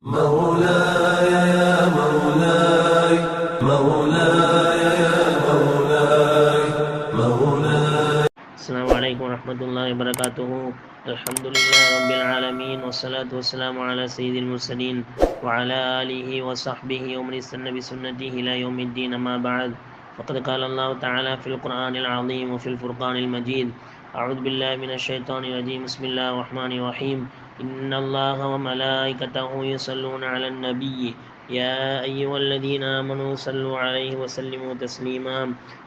مولاي يا مولاي مولاي يا مولاي مولاي. السلام عليكم ورحمة الله وبركاته. الحمد لله رب العالمين، والصلاة والسلام على سيد المرسلين وعلى آله وصحبه ومن استنى بسنته إلى يوم الدين. ما بعد، فقد قال الله تعالى في القرآن العظيم وفي الفرقان المجيد: أعوذ بالله من الشيطان الرجيم، بسم الله الرحمن الرحيم. إن الله وملائكته يصلون على النبي يا أيها الذين آمنوا صلوا عليه وسلموا تسليما.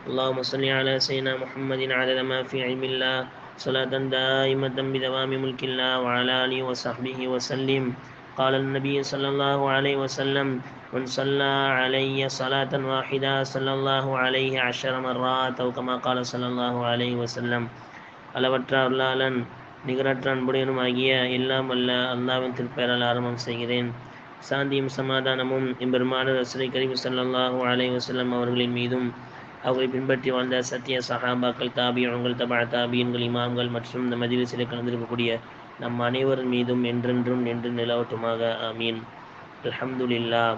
اللهم صل على سيدنا محمد عدد ما في علم الله، صلاة دائمة بدوام ملك الله، وعلى آله وصحبه وسلم. قال النبي صلى الله عليه وسلم: من صلى علي صلاة واحدة صلى الله عليه 10 مرات، أو كما قال صلى الله عليه وسلم. அளவற்ற அருளாளன் நிகரற்ற அன்புடையனும் ஆகிய எல்லாம் வல்ல அல்லாஹ்வின் திருப்பெயரால் ஆரம்பம் செய்கிறேன். சாந்தியும் சமாதானமும் எம்பெருமான ரசூலை கரீம் ஸல்லல்லாஹு அலைஹி வஸல்லம் அவர்களின் மீதும், அவர்களை பின்பற்றி வாழ்ந்த சத்திய சஹாபாக்கள், தாபியீன்கள், தபா தாபியீன்கள், இமாம்கள் மற்றும் இந்த மஜ்லிஸில் கலந்திருக்கக்கூடிய நம் அனைவரின் மீதும் என்றென்றும் நின்று நிலவட்டுமாக. ஆமீன். அல்ஹம்துலில்லாஹ்.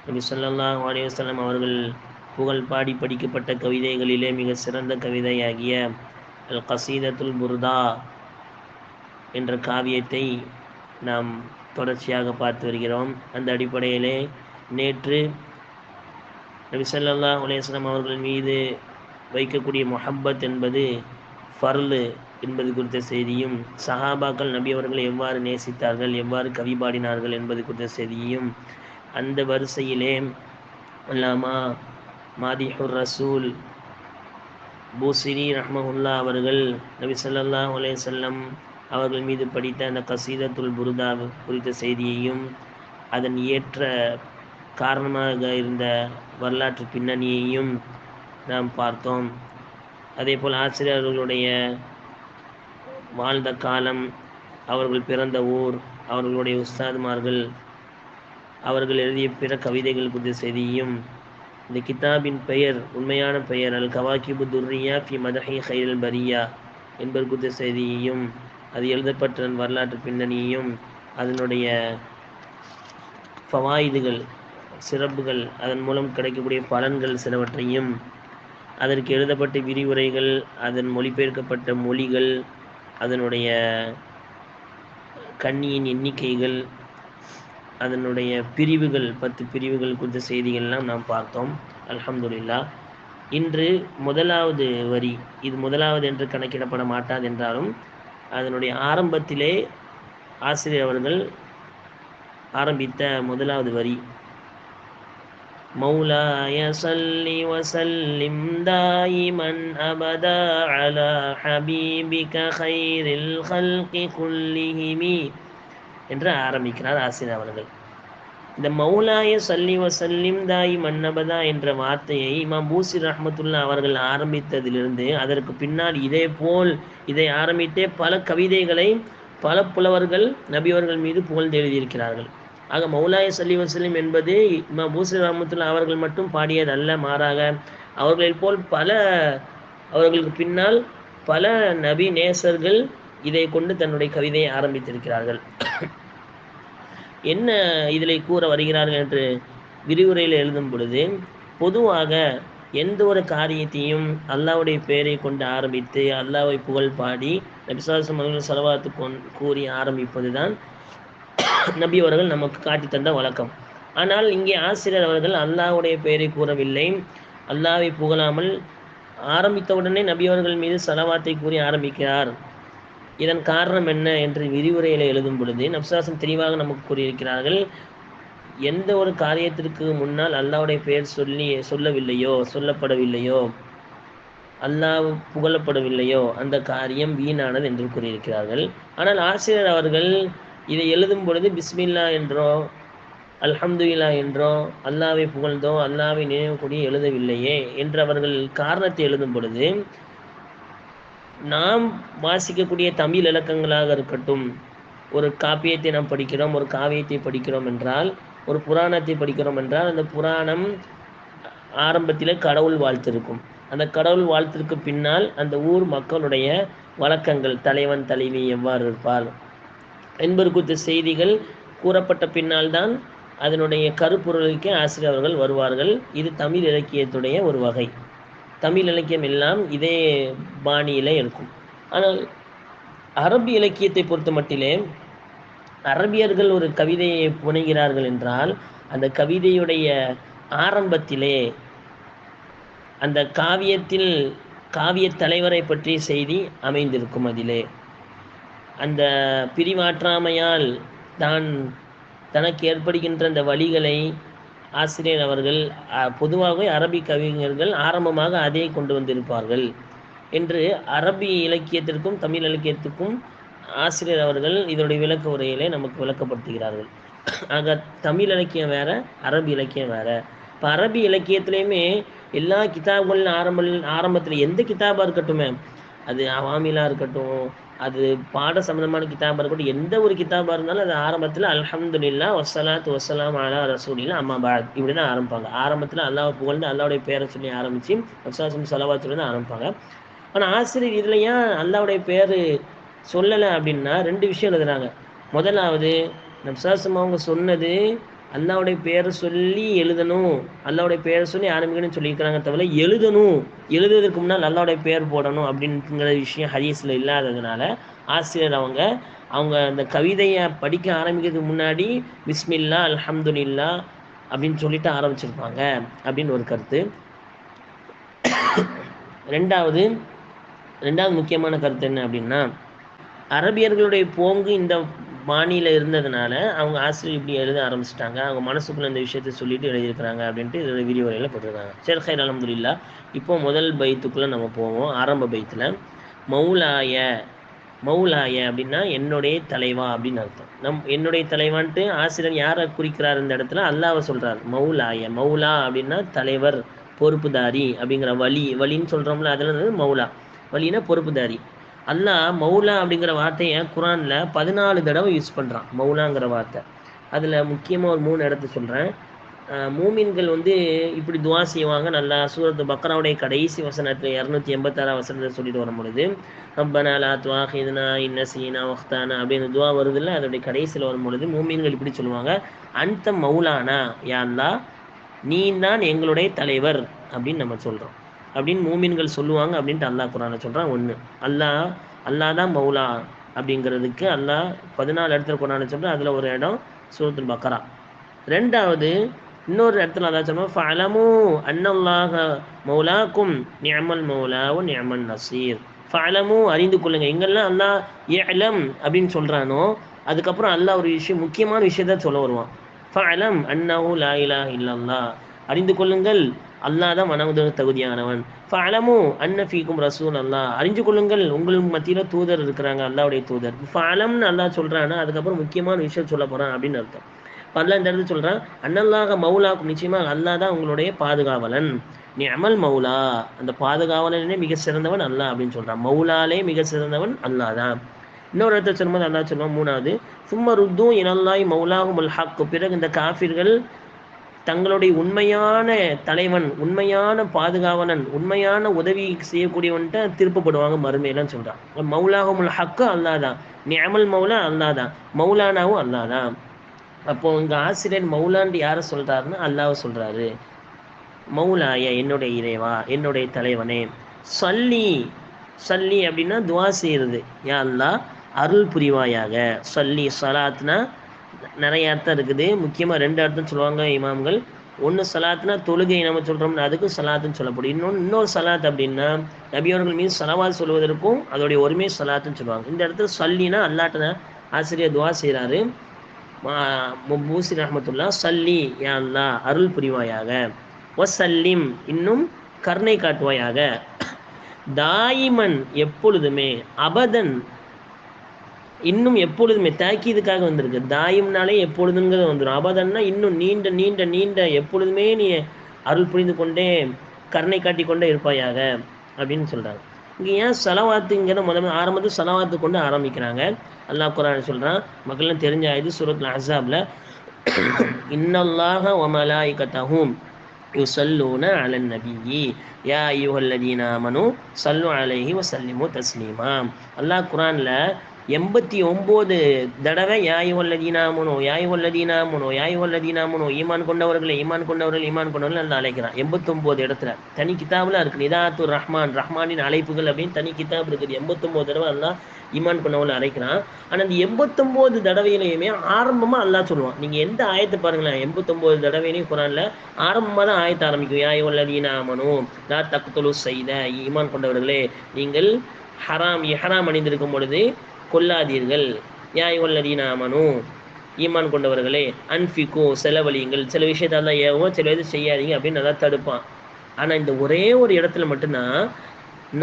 நபி ஸல்லல்லாஹு அலைஹி வஸல்லம் அவர்கள் புகழ் பாடி படிக்கப்பட்ட கவிதைகளிலே மிக சிறந்த கவிதையாகிய அல் கசீதத்துல் புர்தா என்ற காவியத்தை நாம் தொடர்ச்சியாக பார்த்து வருகிறோம். அந்த அடிப்படையிலே நேற்று நபி ஸல்லல்லாஹு அலைஹி வஸல்லம் அவர்கள் மீது வைக்கக்கூடிய முஹப்பத் என்பது ஃபர்லு என்பது குறித்த செய்தியும், சஹாபாக்கள் நபி அவர்களை எவ்வாறு நேசித்தார்கள், எவ்வாறு கவி பாடினார்கள் என்பது குறித்த செய்தியும், அந்த வரிசையிலே அல்லாமா மாதிஹுர் ரசூல் பூசிரி ரஹ்மஹுல்லா அவர்கள் நபி ஸல்லல்லாஹு அலைஹி வஸல்லம் அவர்கள் மீது படித்த அந்த கசீதத்துல் புர்தா குறித்த செய்தியையும், அதன் ஏற்ற காரணமாக இருந்த வரலாற்று பின்னணியையும் நாம் பார்த்தோம். அதேபோல் ஆசிரியர்களுடைய வாழ்ந்த காலம், அவர்கள் பிறந்த ஊர், அவர்களுடைய உஸ்தாதுமார்கள், அவர்கள் எழுதிய பிற கவிதைகள் குறித்த செய்தியும், இந்த கிதாபின் பெயர், உண்மையான பெயர் அல் கவாகிபு துர்ரியா ஃபி மதஹி கைரல் பரியா என்பது குறித்த செய்தியையும், அது எழுதப்பட்ட வரலாற்று பின்னணியையும், அதனுடைய ஃபவாயிதுகள், சிறப்புகள், அதன் மூலம் கிடைக்கக்கூடிய பலன்கள் சிலவற்றையும், அதற்கு எழுதப்பட்ட விரிவுரைகள், அதன் மொழிபெயர்க்கப்பட்ட மொழிகள், அதனுடைய கண்ணியின் எண்ணிக்கைகள், அதனுடைய பிரிவுகள், 10 பிரிவுகள் குறித்த செய்திகள்லாம் நாம் பார்த்தோம். அல்ஹம்துலில்லாஹ். இன்று முதலாவது வரி, இது முதலாவது என்று கணக்கிடப்பட மாட்டாது என்றாலும், அதனுடைய ஆரம்பத்திலே ஆசிரியர் அவர்கள் ஆரம்பித்த முதலாவது வரி: மௌலாய ஸல்லி வஸல்லிம் தாயிமன் அபதா அலா ஹபீபிக கைரில் ஹல்கி குல்லிஹிமி என்று ஆரம்பிக்கிறார் ஆசிரியர் அவர்கள். இந்த மௌலாய ஸல்லி வஸல்லிம் தாயிமன் அபதா என்ற வார்த்தையை இமாம் பூசிரி ரஹ்மத்துல்லாஹ் அவர்கள் ஆரம்பித்ததிலிருந்து, அதற்கு பின்னால் இதே போல் இதை ஆரம்பித்தே பல கவிதைகளை பல புலவர்கள் நபியவர்கள் மீது புகழ்ந்து எழுதியிருக்கிறார்கள். ஆக மௌலாய ஸல்லி வஸல்லிம் என்பது இமாம் பூசிரி ரஹ்மத்துல்லாஹ் அவர்கள் மட்டும் பாடியது அல்ல, மாறாக அவர்களைப் போல் அவர்களுக்கு பின்னால் பல நபி நேசர்கள் இதை கொண்டு தன்னுடைய கவிதையை ஆரம்பித்திருக்கிறார்கள். என்ன இதில் கூற வருகிறார்கள் என்று விரிவுரையில் எழுதும் பொழுது, பொதுவாக எந்த ஒரு காரியத்தையும் அல்லாஹ்வுடைய பெயரை கொண்டு ஆரம்பித்து அல்லாஹ்வை புகழ் பாடி நபி ஸல்லல்லாஹு அலைஹி வஸல்லம் ஸலவாத்து கூறி ஆரம்பிப்பது தான் நபி அவர்கள் நமக்கு காட்டி தந்த வழக்கம். ஆனால் இங்கே ஆசிரியர் அவர்கள் அல்லாஹ்வுடைய பெயரை கூறவில்லை, அல்லாஹ்வை புகழாமல் ஆரம்பித்தவுடனே நபி அவர்கள் மீது ஸலவாத்தை கூறி ஆரம்பிக்கிறார். இதன் காரணம் என்ன என்று விரிவுரையில் எழுதும் பொழுது நபி ஸல்லல்லாஹு அலைஹி வஸல்லம் தெளிவாக நமக்கு கூறியிருக்கிறார்கள்: எந்த ஒரு காரியத்திற்கு முன்னால் அல்லாஹ்வுடைய பெயர் சொல்லவில்லையோ, சொல்லப்படவில்லையோ, அல்லாஹ் புகழப்படவில்லையோ, அந்த காரியம் வீணானது என்று கூறியிருக்கிறார்கள். ஆனால் ஆசிரியர் அவர்கள் இதை எழுதும் பொழுது பிஸ்மில்லா என்றோ அல்ஹம்துலில்லாஹ் என்றோ அல்லாஹ்வை புகழ்ந்தோ அல்லாஹ்வை நினைவு கூடி எழுதவில்லையே என்று அவர்கள் காரணத்தை எழுதும் பொழுது, நாம் வாசிக்கக்கூடிய தமிழ் இலக்கங்களாக இருக்கட்டும், ஒரு காப்பியத்தை நாம் படிக்கிறோம், ஒரு காவியத்தை படிக்கிறோம் என்றால், ஒரு புராணத்தை படிக்கிறோம் என்றால், அந்த புராணம் ஆரம்பத்தில் கடவுள் வாழ்த்து இருக்கும். அந்த கடவுள் வாழ்த்திற்கு பின்னால் அந்த ஊர் மக்களுடைய வழக்கங்கள், தலைவன் தலைவி எவ்வாறு இருப்பார் என்பது குறித்த செய்திகள் கூறப்பட்ட பின்னால் தான் அதனுடைய கருப்பொருளுக்கு ஆசிரியர் அவர்கள் வருவார்கள். இது தமிழ் இலக்கியத்துடைய ஒரு வகை. தமிழ் இலக்கியம் எல்லாம் இதே பாணியில் இருக்கும். ஆனால் அரபி இலக்கியத்தை பொறுத்த மட்டிலே அரபியர்கள் ஒரு கவிதையை புனைகிறார்கள் என்றால் அந்த கவிதையுடைய ஆரம்பத்திலே அந்த காவியத்தில் காவிய தலைவரை பற்றிய செய்தி அமைந்திருக்கும். அதிலே அந்த பிரிவாற்றாமையால் தான் தனக்கு ஏற்படுகின்ற அந்த வழிகளை ஆசிரியர் அவர்கள் பொதுவாகவே அரபி கவிஞர்கள் ஆரம்பமாக அதை கொண்டு வந்திருப்பார்கள் என்று அரபி இலக்கியத்திற்கும் தமிழ் இலக்கியத்துக்கும் ஆசிரியர் அவர்கள் இதனுடைய விளக்க உரையிலே நமக்கு விளக்கப்படுத்துகிறார்கள். ஆக தமிழ் இலக்கியம் வேறு, அரபி இலக்கியம் வேறு. இப்போ அரபி இலக்கியத்துலேயுமே எல்லா கிதாபுகளின் ஆரம்பத்தில் எந்த கிதாபாக இருக்கட்டுமே, அது அவாமிலாக இருக்கட்டும், அது பாட சம்பந்தமான கிதாபாக இருக்கட்டும், எந்த ஒரு கிதாபாக இருந்தாலும் அது ஆரம்பத்தில் அல்ஹம்துலில்லாஹ் வஸ்ஸலாத்து வஸ்ஸலாம் அலா ரசூலில்லாஹ் அம்மா பாத் இப்படி தான் ஆரம்பிப்பாங்க. ஆரம்பத்தில் அல்லாஹ் புகழ்ந்து அல்லாவுடைய பேரை சொல்லி ஆரம்பித்து வஸ்ஸலாத்தும் ஸலவாத் சொல்லி தான் ஆரம்பிப்பாங்க. ஆனால் ஆசிரியர் இதில் ஏன் அல்லாவுடைய பேர் சொல்லலை அப்படின்னா 2 விஷயம் எழுதுறாங்க. முதலாவது நப்சாசம் அவங்க சொன்னது அல்லாவுடைய பேரை சொல்லி எழுதணும், அல்லாவுடைய பேரை சொல்லி ஆரம்பிக்கணும்னு சொல்லியிருக்கிறாங்க தவிர எழுதுவதற்கு முன்னால் அல்லாவுடைய பேர் போடணும் அப்படிங்கிற விஷயம் ஹதீஸில் இல்லாததுனால ஆசிரியர் அவங்க அந்த கவிதையை படிக்க ஆரம்பிக்கிறதுக்கு முன்னாடி பிஸ்மில்லா அல்ஹம்துலில்லா அப்படின்னு சொல்லிட்டு ஆரம்பிச்சிருப்பாங்க அப்படின்னு ஒரு கருத்து. ரெண்டாவது முக்கியமான கருத்து என்ன அப்படின்னா, அரபியர்களுடைய போங்கு இந்த பாணியில் இருந்ததுனால அவங்க ஆசிரியர் இப்படி எழுத ஆரம்பிச்சிட்டாங்க. அவங்க மனசுக்குள்ள இந்த விஷயத்தை சொல்லிட்டு எழுதியிருக்கிறாங்க அப்படின்ட்டு இதோட விரிவுரையில் போட்டிருக்காங்க. சரி, ஹைர் அல்ஹம்துலில்லாஹ். இப்போ முதல் பைத்துக்குள்ளே நம்ம போவோம். ஆரம்ப பைத்தில் மௌலாய அப்படின்னா என்னுடைய தலைவா அப்படின்னு அர்த்தம். என்னுடைய தலைவான்ட்டு ஆசிரியர் யாரை குறிக்கிறார் இந்த இடத்துல? அல்லாவை சொல்கிறார். மௌலா அப்படின்னா தலைவர், பொறுப்புதாரி அப்படிங்கிற வலின்னு சொல்கிறோம்ல, அதில் மௌலா, வலினா பொறுப்புதாரி. அல்லாஹ் மௌலா அப்படிங்கிற வார்த்தையை குரானில் 14 தடவை யூஸ் பண்ணுறான், மௌலாங்கிற வார்த்தை. அதில் முக்கியமாக ஒரு 3 இடத்த சொல்கிறேன். மூமின்கள் இப்படி துவா செய்வாங்க. நல்லா சூரத்து பக்ராவுடைய கடைசி வசனத்தில் 286 வசனத்தை சொல்லிட்டு வரும் பொழுது ரப்பனா லா துஆகிதுனா இன் நஸீனா வ அக்தானா அப்படின்னு துவா வருதில்ல, அதோடைய கடைசியில் வரும் பொழுது மூமின்கள் இப்படி சொல்லுவாங்க, அன்த மௌலானா, யா அல்லாஹ் நீ தான் எங்களுடைய தலைவர் அப்படின்னு நம்ம சொல்கிறோம் அப்படின்னு மூமின்கள் சொல்லுவாங்க அப்படின்ட்டு அல்லாஹ் குரானை சொல்கிறான். 1 அல்லாஹ் தான் மௌலா அப்படிங்கிறதுக்கு அல்லாஹ் 14 இடத்துல குரானை சொல்கிறான். அதில் ஒரு இடம் சூரத்துல் பக்ரா. 2வது இன்னொரு இடத்துல அல்லாஹ் சொல்லுவோம், ஃபஅலமு அன்னல்லாஹ மௌலாக்கும் நிஅமல் மௌலா வ நிஅமன் நஸீர். ஃபஅலமு அறிந்து கொள்ளுங்க. எங்கெல்லாம் அல்லாஹ் இஅலம் அப்படின்னு சொல்கிறானோ அதுக்கப்புறம் அல்லாஹ் ஒரு விஷயம், முக்கியமான விஷயத்தை சொல்ல வருவான். ஃபஅலம் அன்னஹு லா இலாஹ இல்லல்லாஹ், அறிந்து கொள்ளுங்கள் அல்லாஹ் தான் வணங்குவதற்கு தகுதியானவன். ஃபஅலமு அன்ன ஃபீக்கும் ரசூல் அல்லாஹ், அறிஞ்சு கொள்ளுங்கள் உங்களுக்கு மத்தியில் தூதர் இருக்கிறாங்க, அல்லாவுடைய தூதர். ஃபஅலம்னு அல்லாஹ் சொல்கிறான்னா அதுக்கப்புறம் முக்கியமான விஷயம் சொல்ல போகிறான் அப்படின்னு அர்த்தம். அல்லாஹ் இந்த இடத்துல சொல்கிறான், அன்னல்லாஹ மௌலாக்கும், நிச்சயமாக அல்லாஹ் தான் உங்களுடைய பாதுகாவலன். நிஅமல் மௌலா, அந்த பாதுகாவலனே மிக சிறந்தவன் அல்லாஹ் அப்படின்னு சொல்கிறான். மௌலாலே மிக சிறந்தவன் அல்லாஹ் தான். இன்னொரு இடத்துல சொல்லும்போது அல்லாஹ் சொல்லுவான் 3வது, சும்ம ருத்து இனல்லாஹி மௌலாஹுமுல் ஹக், பிறகு இந்த காஃபிர்கள் தங்களுடைய உண்மையான தலைவன், உண்மையான பாதுகாவலன், உண்மையான உதவி செய்யக்கூடியவன்ட்ட திருப்பப்படுவாங்க மறுமையிலன்னு சொல்கிறான். மௌலாஹுமுல் ஹக்கு அல்லாஹ் தான், நிஅமல் மௌலா அல்லாஹ் தான், மௌலானாவும் அல்லாஹ் தான். அப்போது இங்கே ஆசிரியர் மௌலான்ட்டு யாரை சொல்கிறாருன்னு அல்லாஹ் சொல்கிறாரு. மௌலாய என்னுடைய இறைவா, என்னுடைய தலைவனே. சல்லி அப்படின்னா துவா செய்கிறது. யா அல்லாஹ் அருள் புரிவாயாக. சல்லி, சலாத்னா நிறைய அர்த்தம் இருக்குது. முக்கியமாக 2 அர்த்தம் சொல்லுவாங்க இமாம்கள். 1 சலாத்னா தொழுகை நம்ம சொல்கிறோம்னா அதுக்கு சலாத்துன்னு சொல்லப்படும். இன்னொரு சலாத் அப்படின்னா நபியவர்கள் மீது சலவாத் சொல்வதற்கும் அதோடைய ஒருமே சலாத்துன்னு சொல்லுவாங்க. இந்த இடத்துல சல்லினா அல்லாட்ட ஆசிரியர் துவா செய்கிறாரு. முபூசி ரஹ்மத்துல்லா, சல்லி யா அல்லாஹ் அருள் புரிவாயாக, வசல்லிம் இன்னும் கருணை காட்டுவாயாக, தாயிமன் எப்பொழுதுமே, அபதன் இன்னும் எப்பொழுதுமே, தாக்கீதுக்காக வந்திருக்கு. தாயிம்னாலே எப்பொழுதுங்கிறது வந்துடும். அபதன்னா இன்னும் நீண்ட நீண்ட நீண்ட எப்பொழுதுமே நீ அருள் புரிந்து கொண்டே கருணை காட்டி கொண்டே இருப்பாயாக அப்படின்னு சொல்கிறாங்க. இங்கே ஏன் சலவாத்துங்கிற ஆரம்பத்தில் சலவாத்து கொண்டு ஆரம்பிக்கிறாங்க. அல்லாஹ் குர்ஆன் சொல்கிறான், மக்கள்லாம் தெரிஞ்ச ஆயுது சூரத்துல் அஹ்ஸாப்ல, இன்னல்லாஹ வ மலாயிகத்தஹு யுஸல்லூன அலன் நபிய்யி யா அய்யுஹல்லதீன ஆமனு ஸல்லு அலைஹி வ ஸல்லிமு தஸ்லீமா. அல்லாஹ் குர்ஆனில் 89 தடவை யாயுவல்லதீனாமுனோ யாயுவல்லதீனாமுனோ யாயுவல்லதீனாமுனோ ஈமான் கொண்டவர்களே ஈமான் கொண்டவர்கள் ஈமான் கொண்டவர்கள் நல்லா அழைக்கிறான். 89 இடத்துல தனி கிதாபில் இருக்குது. நிதாத்துர் ரஹ்மான், ரஹ்மானின் அழைப்புகள் அப்படின்னு தனி கிதாப் இருக்குது. 89 தடவை அல்லா ஈமான் கொண்டவர்கள் அழைக்கிறான். ஆனால் அந்த 89 தடவையிலையுமே ஆரம்பமாக அல்லா சொல்லுவான். நீங்கள் எந்த ஆயத்தை பாருங்களேன், 89 தடவையிலையும் குரானில் ஆரம்பமாக தான் ஆயத்தை ஆரம்பிக்கும். யாயுவல்லதீனாமுனோ லா தக்துலு ஸைத, ஈமான் கொண்டவர்களே நீங்கள் இஹ்ராம் அணிந்திருக்கும் பொழுது கொல்லாதீர்கள். யாயுவல்லதீனாமனு, ஈமான் கொண்டவர்களே அன்ஃபிகு, செலவழியுங்கள். சில விஷயத்தால் ஏவும், சில இது செய்யாதீங்க அப்படின்னு நல்லா தடுப்பான். ஆனால் இந்த ஒரே ஒரு இடத்துல மட்டும்தான்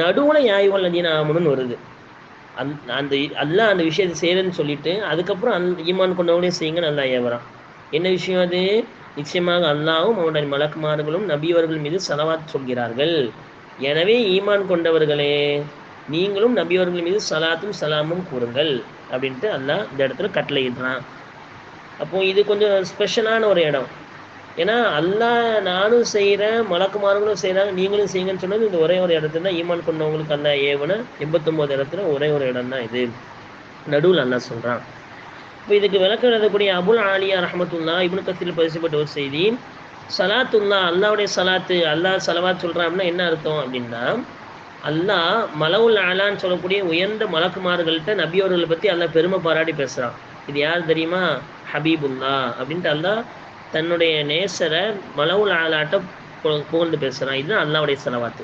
நடுவில் யாயுவல்லதீனாமனுன்னு வருது. அந்த அல்லாஹ் அந்த விஷயத்தை செய்யறேன்னு சொல்லிட்டு அதுக்கப்புறம் ஈமான் கொண்டவர்களே செய்யுங்க நல்லா ஏவறான். என்ன விஷயம் அது? நிச்சயமாக அல்லாஹ்வும் அவனுடைய மலக்குமார்களும் நபியவர்கள் மீது ஸலவாத் சொல்கிறார்கள். எனவே ஈமான் கொண்டவர்களே நீங்களும் நபியவர்கள் மீது சலாத்தும் சலாமும் கூறுங்கள் அப்படின்ட்டு அல்லாஹ் இந்த இடத்துல கட்டளையிடுறான். அப்போ இது கொஞ்சம் ஸ்பெஷலான ஒரு இடம். ஏன்னா அல்லாஹ் நானும் செய்கிறேன், மலக்குமார்களும் செய்கிறாங்க, நீங்களும் செய்யுங்கன்னு சொன்னது இந்த ஒரே ஒரு இடத்துல தான் ஈமான் கொண்டவங்களுக்கு அல்லாஹ் ஏவன 89 இடத்துல ஒரே ஒரு இடம் தான் இது. நடுவில் அல்லாஹ் சொல்கிறான். இப்போ இதுக்கு விளக்கம் எழுதக்கூடிய அபுல் ஆலியா ரஹ்மத்துல்லாஹ் இப்னு கஸீரில் பதிக்கப்பட்ட ஒரு செய்தி, சலாத்துல்லா அல்லாவுடைய சலாத்து, அல்லாஹ் சலவாத் சொல்கிறான் அப்படின்னா என்ன அர்த்தம் அப்படின்னா, அல்லாஹ் மலவுல் ஆலான்னு சொல்லக்கூடிய உயர்ந்த மலக்குமார்கள்ட்ட நபியவர்களை பற்றி அல்லாஹ் பெருமை பாராட்டி பேசுகிறான். இது யார் தெரியுமா? ஹபீபுல்லா அப்படின்ட்டு அல்லாஹ் தன்னுடைய நேசரை மலவுல் ஆலாட்ட புகழ்ந்து பேசுகிறான். இதுதான் அல்லாவுடைய சலவாத்து.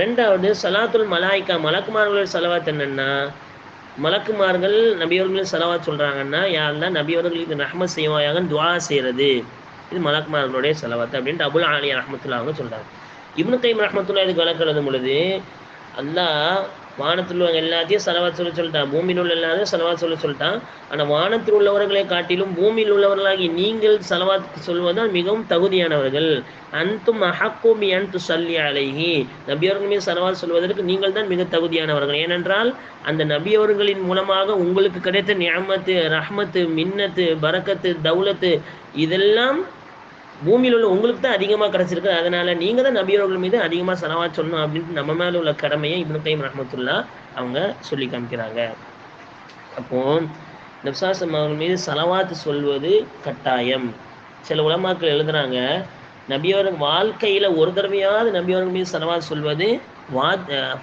ரெண்டாவது சலாத்துல் மலாய்க்கா, மலக்குமார்களுடைய சலவாத் என்னென்னா, மலக்குமார்கள் நபியவர்களும் சலவாத் சொல்கிறாங்கன்னா யாரெல்லாம் நபியவர்களுக்கு ரஹ்மத் செய்வாயாகன்னு துஆ செய்கிறது, இது மலக்குமார்களுடைய சலவாத்து அப்படின்ட்டு அபுல் ஆலியா ரஹ்மத்துல்லாஹ் அவங்க சொல்கிறாங்க. இப்னு கைம் ரஹ்மத்துல்லாஹ் இதுக்கு விளக்கம் எழுதும் பொழுது அல்லாஹ் வானத்தில் உள்ள எல்லாத்தையும் சலவாத் சொல்லிட்டான், பூமியில் உள்ள எல்லாத்தையும் சலவாத் சொல்லிட்டான். ஆனால் வானத்தில் உள்ளவர்களை காட்டிலும் பூமியில் உள்ளவர்களாகி நீங்கள் சலவாத் சொல்வதால் மிகவும் தகுதியானவர்கள். அன்தும் அஹக்கு பி அன் துஸல்லி அலைஹி, நபியவர்கள் மீது சலவாத் சொல்வதற்கு நீங்கள் தான் மிக தகுதியானவர்கள். ஏனென்றால் அந்த நபியவர்களின் மூலமாக உங்களுக்கு கிடைத்த நிஅமத்து, ரஹ்மத்து, மின்னத்து, பரக்கத்து, தௌலத்து இதெல்லாம் பூமியில் உள்ள உங்களுக்கு தான் அதிகமாக கிடச்சிருக்கு. அதனால் நீங்கள் தான் நபியவர்கள் மீது அதிகமாக சலவாத் சொல்லணும் அப்படின்ட்டு நம்ம மேலே உள்ள கடமையை இப்னு கைம் ரஹ்மத்துல்லாஹ் அவங்க சொல்லி காமிக்கிறாங்க. அப்போது நபிஸல்லல்லாஹு அவர்கள் மீது சலவாத் சொல்வது கட்டாயம். சில உலமாக்கள் எழுதுகிறாங்க, நபியவர்கள் வாழ்க்கையில் ஒரு தடவையாவது நபியவர்கள் மீது சலவாத் சொல்வது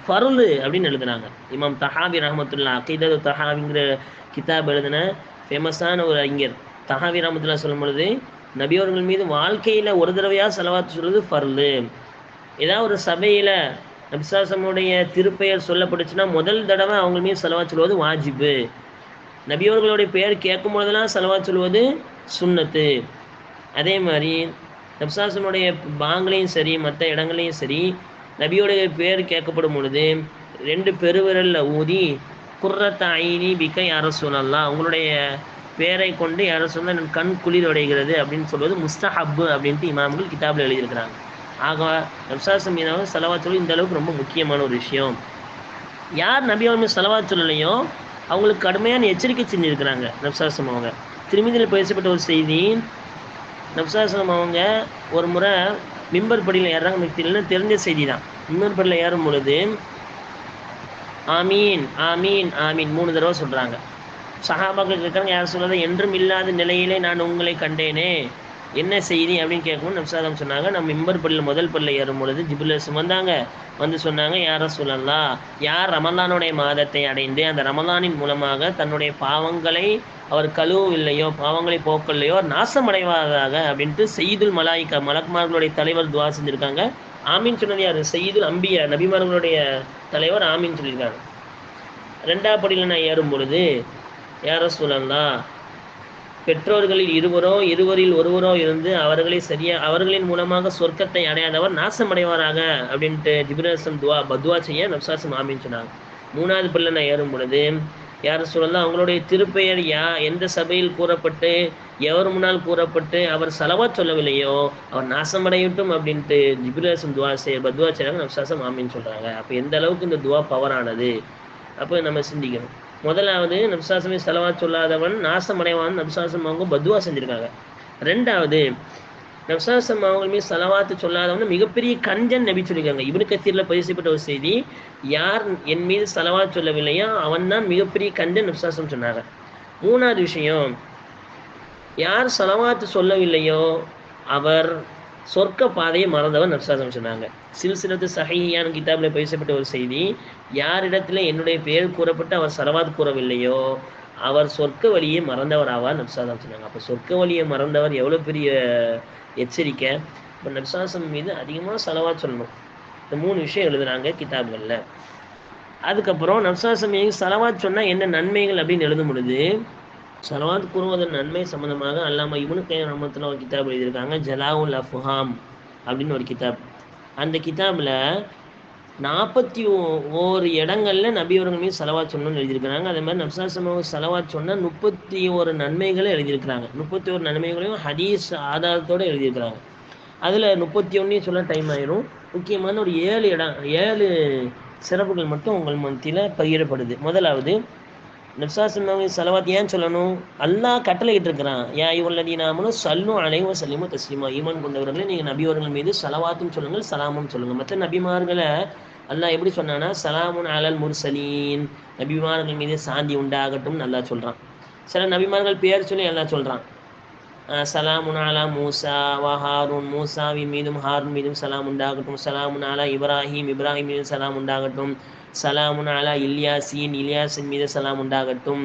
ஃபர்லு அப்படின்னு எழுதுனாங்க. இமாம் தஹாவி ரஹ்மத்துல்லாஹ் அகீதத்து தஹாவிங்கிற கிதாப் எழுதின ஃபேமஸான ஒரு அறிஞர் தஹாவி ரஹ்மத்துல்லாஹ் சொல்லும் பொழுது நபியவர்கள் மீது வாழ்க்கையில் ஒரு தடவையாக செலவாத்து சொல்கிறது ஃபர்லு. ஏதாவது ஒரு சபையில் நபிஸல்லல்லாஹுடைய திருப்பெயர் சொல்லப்பட்டுச்சுன்னா முதல் தடவை அவங்க மீது செலவாத் சொல்வது வாஜிபு. நபியவர்களுடைய பெயர் கேட்கும் பொழுதெல்லாம் செலவாத் சொல்வது சுன்னத்து. அதே மாதிரி நபிஸல்லல்லாஹுடைய பாங்களையும் சரி மற்ற இடங்களையும் சரி நபியோடைய பெயர் கேட்கப்படும் பொழுது 2 பெருவிரலில் ஊதி குர்ரத்த ஐனி பிக்க யா ரசூலல்லாஹ், உங்களுடைய பேரை கொண்டு யாரை சொன்னால் என் கண் குளிர் அடைகிறது அப்படின்னு சொல்வது முஸ்தஹப்பு அப்படின்ட்டு இமாம்கள் கிதாபில் எழுதியிருக்கிறாங்க. ஆக நபிஸல்லல்லாஹு மீதான சலவாத் சொல்லி இந்த அளவுக்கு ரொம்ப முக்கியமான ஒரு விஷயம். யார் நபியவர் மீது சலவாத் சொல்லலையோ அவங்களுக்கு கடுமையான எச்சரிக்கை செஞ்சுருக்கிறாங்க நபிஸல்லல்லாஹு அவங்க. திருமதியில் பேசப்பட்ட ஒரு செய்தி, நபிஸல்லல்லாஹு அவங்க ஒரு முறை மிம்பர் படியில் ஏறாங்க, மிக்தில்னு தெரிஞ்ச செய்தி தான். மிம்பர் படியில் ஏறும் பொழுது ஆமீன் ஆமீன் ஆமீன் 3 தடவை சொல்கிறாங்க. சஹாபாக்கள் இருக்காங்க, யார் சொல்கிறத என்றும் இல்லாத நிலையிலே நான் உங்களை கண்டேனே, என்ன செய்தி அப்படின்னு கேட்கணும். நபிஸல்லல்லாஹு சொன்னாங்க, நம்ம மிம்பர் படியில் முதல் படியில் ஏறும் பொழுது ஜிப்ரீல் வந்தாங்க, வந்து சொன்னாங்க, யார் ரசூலல்லாஹ், யார் ரமலானுடைய மாதத்தை அடைந்து அந்த ரமலானின் மூலமாக தன்னுடைய பாவங்களை அவர் கழுவவில்லையோ, பாவங்களை போக்கலையோ நாசமடைவாதாக அப்படின்ட்டு சையீதுல் மலாயிகா மலக்குமார்களுடைய தலைவர் துவா செஞ்சுருக்காங்க. ஆமீன் சொன்னது யார்? சையீதுல் அம்பியா நபிமார்களுடைய தலைவர் ஆமீன் சொல்லியிருக்காங்க. 2ஆவது படியில் நான் ஏறும் பொழுது யார் ரசூலல்லாஹ், பெற்றோர்களில் இருவரில் ஒருவரோ இருந்து அவர்களின் மூலமாக சொர்க்கத்தை அடையாதவர் நாசமடைவாராக அப்படின்ட்டு ஜிப்ரீல் துவா செய்ய நபிஸல்லல்லாஹு ஆமீன் சொன்னாங்க. 3ஆவது படியில் நான் ஏறும் பொழுது யார் ரசூலல்லாஹ், அவங்களுடைய திருப்பெயர் எந்த சபையில் கூறப்பட்டு எவர் முன்னால் கூறப்பட்டு அவர் சலவாத் சொல்லவில்லையோ அவர் நாசமடையட்டும் அப்படின்ட்டு ஜிப்ரீல் துவா செய்கிறாங்க, நபிஸல்லல்லாஹு ஆமீன் சொல்கிறாங்க. அப்போ எந்த அளவுக்கு இந்த துவா பவரானது அப்போ நம்ம சிந்திக்கணும். முதலாவது நபிஸல்லல்லாஹு சலவாத் சொல்லாதவன் நாசமடைவான் நபிஸல்லல்லாஹு அவங்க பத்வா செஞ்சுருக்காங்க. 2வது நப்சாசம் அவங்க மீது சலவாத்து சொல்லாதவங்க மிகப்பெரிய கஞ்சன் நபி சொல்லியிருக்காங்க. இப்னு கத்தீரில் பதிவு செய்யப்பட்ட ஒரு செய்தி, யார் என் மீது சலவாத் சொல்லவில்லையோ அவன் தான் மிகப்பெரிய கஞ்சன் நப்சாசம் சொன்னாங்க. மூணாவது விஷயம், யார் சலவாத்து சொல்லவில்லையோ அவர் சொர்க்க பாதையை மறந்தவர் நப்சாசம் சொன்னாங்க. சில்சிலத்து சஹீஹியான கிதாபில் பேசப்பட்ட ஒரு செய்தி, யாரிடத்துல என்னுடைய பெயர் கூறப்பட்டு அவர் சலவாத் கூறவில்லையோ அவர் சொர்க்க வழியை மறந்தவர் ஆவார் நப்சாசம் சொன்னாங்க. அப்போ சொர்க்க வழியை மறந்தவர் எவ்வளோ பெரிய எச்சரிக்கை. இப்போ நப்சாசம் மீது அதிகமாக சலவாத் சொல்லணும். இந்த 3 விஷயம் எழுதுனாங்க கிதாப்களில். அதுக்கப்புறம் நப்சாசம் மீது சலவாத் சொன்னால் என்ன நன்மைகள் அப்படின்னு எழுதும் பொழுது, சலவாத் கூறுவதன் நன்மை சம்பந்தமாக அல்லாமா இப்னு கையம் ரஹ்மத்துல்லாஹி ஒரு கிதாப் எழுதியிருக்காங்க, ஜலாவுல் அஃப்ஹாம் அப்படின்னு ஒரு கிதாப். அந்த கிதாபில் 41 இடங்களில் நபி அவர்கள் மீது சலவாத் சொன்னோன்னு எழுதியிருக்கிறாங்க. அதே மாதிரி நப்சாசம் சலவாத் சொன்னால் 31 நன்மைகளை எழுதியிருக்கிறாங்க. 31 நன்மைகளையும் ஹதீஸ் ஆதாரத்தோடு எழுதியிருக்கிறாங்க. அதில் 31 சொல்ல டைம் ஆயிரும். முக்கியமான ஒரு 7 சிறப்புகள் மட்டும் உங்கள் மத்தியில் பகிரப்படுது. முதலாவது, நப்சாசம் சலவாத் ஏன் சொல்லணும்? அல்லாஹ் கட்டளையிட்டு இருக்கிறான், யா அய்யுஹல்லதீனாமனு ஸல்லு அலைஹி வஸல்லிமு தஸ்லீமா, ஈமான் கொண்டவர்களே நீங்கள் நபி அவர்கள் மீது சலவாத்தும் சொல்லுங்கள், சலாமும் சொல்லுங்கள். மற்ற நபிமார்களை அல்லாஹ் எப்படி சொன்னான்னா, சலாமுன் அலல் முர்சலீன், நபிமார்கள் மீது சாந்தி உண்டாகட்டும் நல்லா சொல்கிறான். சில நபிமார்கள் பேர் சொல்லி எல்லாம் சொல்கிறான். சலாமுன் அலா மூசா வ ஹாரூன், மூசாவின் மீதும் ஹாரூன் மீதும் சலாம் உண்டாகட்டும். சலாமுன் அலா இப்ராஹிம், இப்ராஹிம் மீது சலாம் உண்டாகட்டும். சலாமுன் அலா இல்யாசின், இல்யாசின் மீது சலாம் உண்டாகட்டும்.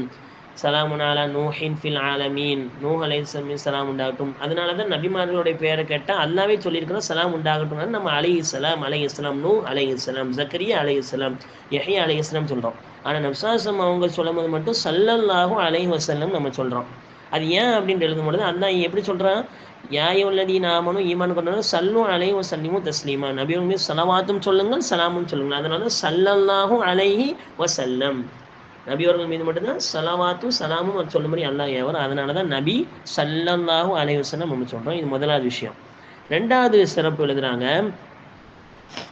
சலாமுன் அலா நூஹின் ஃபில் ஆலமீன், நூஹ் அலைஹிஸ்ஸலாம் மீது சலாம் உண்டாகட்டும். அதனால தான் நபிமார்களுடைய பெயரை கேட்டால் அல்லாவே சொல்லியிருக்கிறோம் சலாம் உண்டாகட்டும். நம்ம அலைஹிஸ்ஸலாம், அலைஹிஸ்ஸலாம், நூஹ் அலைஹிஸ்ஸலாம், ஜக்கரியா அலைஹிஸ்ஸலாம், யஹ்யா அலைஹிஸ்ஸலாம் சொல்கிறோம். ஆனால் நப்சாசம் அவங்க சொல்லும் போது மட்டும் ஸல்லல்லாஹு அலைஹி வஸல்லம் நம்ம சொல்கிறோம். அது ஏன் அப்படின்னு எழுதும் பொழுது அல்லாஹ் எப்படி சொல்கிறான், யா அய்யுஹல்லதீன ஆமனு, ஈமான் கொண்டவர்கள் ஸல்லு அலைஹி வஸல்லிமு தஸ்லீமா, நபிகள் மீது ஸலவாத்தும் சொல்லுங்கள், சலாமும் சொல்லுங்கள். அதனால ஸல்லல்லாஹு அலைஹி வஸல்லம், நபி அவர்கள் மீது மட்டும்தான் சலவாத்தும் சலாமும் சொல்லும்படி அல்லாஹ் ஏவர். அதனால தான் நபி ஸல்லல்லாஹு அலைஹி வஸல்லம் நம்ம சொல்கிறோம். இது முதலாவது விஷயம். ரெண்டாவது சிறப்பு எழுதுறாங்க,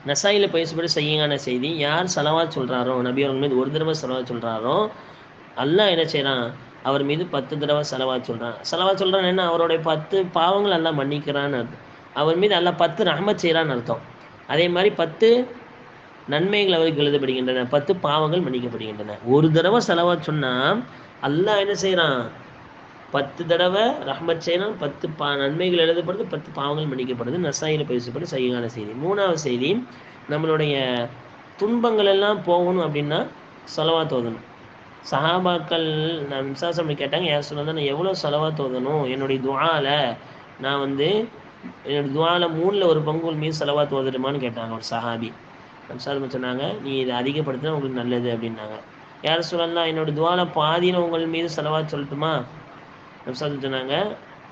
நசாயில பேசப்பட்டு செய்யுங்கான செய்தி, யார் சலவாத் சொல்கிறாரோ, நபி அவர்கள் மீது ஒரு தடவை சலவாத் சொல்கிறாரோ அல்லாஹ் என்ன செய்கிறான், அவர் மீது 10 தடவை சலவாத் சொல்கிறான். சலவாத் சொல்கிறான் என்ன, அவருடைய 10 பாவங்கள் அல்லாஹ் மன்னிக்கிறான்னு அர்த்தம். அவர் மீது அல்லாஹ் 10 ரஹ்மத் செய்கிறான்னு அர்த்தம். அதே மாதிரி 10 நன்மைகள் அவருக்கு எழுதப்படுகின்றன, 10 பாவங்கள் மன்னிக்கப்படுகின்றன. ஒரு தடவை சலவாத் சொன்னால் அல்லாஹ் என்ன செய்கிறான், 10 தடவை ரஹ்மத் செய்கிறான், 10 நன்மைகள் எழுதப்படுது, 10 பாவங்கள் மன்னிக்கப்படுது. நசாயில பேசப்பட்டு செய்யுங்கான செய்தி. மூணாவது செய்தி, நம்மளுடைய துன்பங்கள் எல்லாம் போகணும் அப்படின்னா சலவாத் ஓதணும். சஹாபாக்கள் நான் விசாசம் கேட்டாங்க, யார் சொன்னா நான் எவ்வளோ சலவாத் ஓதணும் என்னுடைய துஆல, நான் என்னுடைய துஆல 3ல் ஒரு பங்கு மீது சலவாத் ஓதணுமான்னு கேட்டாங்க ஒரு சஹாபி. நம்சாதம் சொன்னாங்க, நீ இதை அதிகப்படுத்தினா உங்களுக்கு நல்லது அப்படின்னாங்க. யார் சொல்லலாம், என்னோட துஆல பாதியில் உங்கள் மீது சலவாத் சொல்லட்டுமா? நம்சாதம் சொன்னாங்க,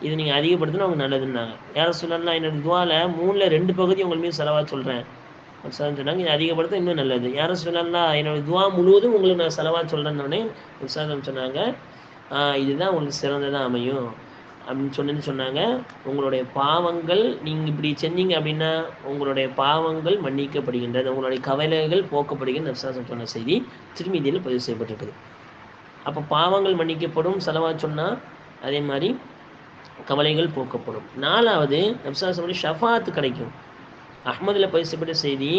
இது நீங்கள் அதிகப்படுத்தினா உங்களுக்கு நல்லதுன்னாங்க. யார் சொல்லலாம், என்னோட துஆல 3ல் 2 பகுதி உங்கள் மீது சலவாத் சொல்கிறேன். நம்சாதம் சொன்னாங்க, இது அதிகப்படுத்த இன்னும் நல்லது. யாரும் சொல்லலாம், என்னோட துஆ முழுவதும் உங்களுக்கு நான் சலவாத் சொல்கிறேன்னொடனே நம்சாதம் சொன்னாங்க, இதுதான் உங்களுக்கு சிறந்ததாக அமையும் அப்படின்னு சொன்னாங்க. உங்களுடைய பாவங்கள் நீங்கள் இப்படி செஞ்சீங்க அப்படின்னா உங்களுடைய பாவங்கள் மன்னிக்கப்படுகின்றது, உங்களுடைய கவலைகள் போக்கப்படுகின்ற நப்சாசம் சொன்ன செய்தி திருமீதியில் பதிவு செய்யப்பட்டிருக்குது. அப்போ பாவங்கள் மன்னிக்கப்படும் சலவாத் சொன்னால், அதே மாதிரி கவலைகள் போக்கப்படும். 4வது, நப்சாசம் ஷஃபாத்து கிடைக்கும். அஹ்மதில் பதிவு செய்யப்பட்ட செய்தி,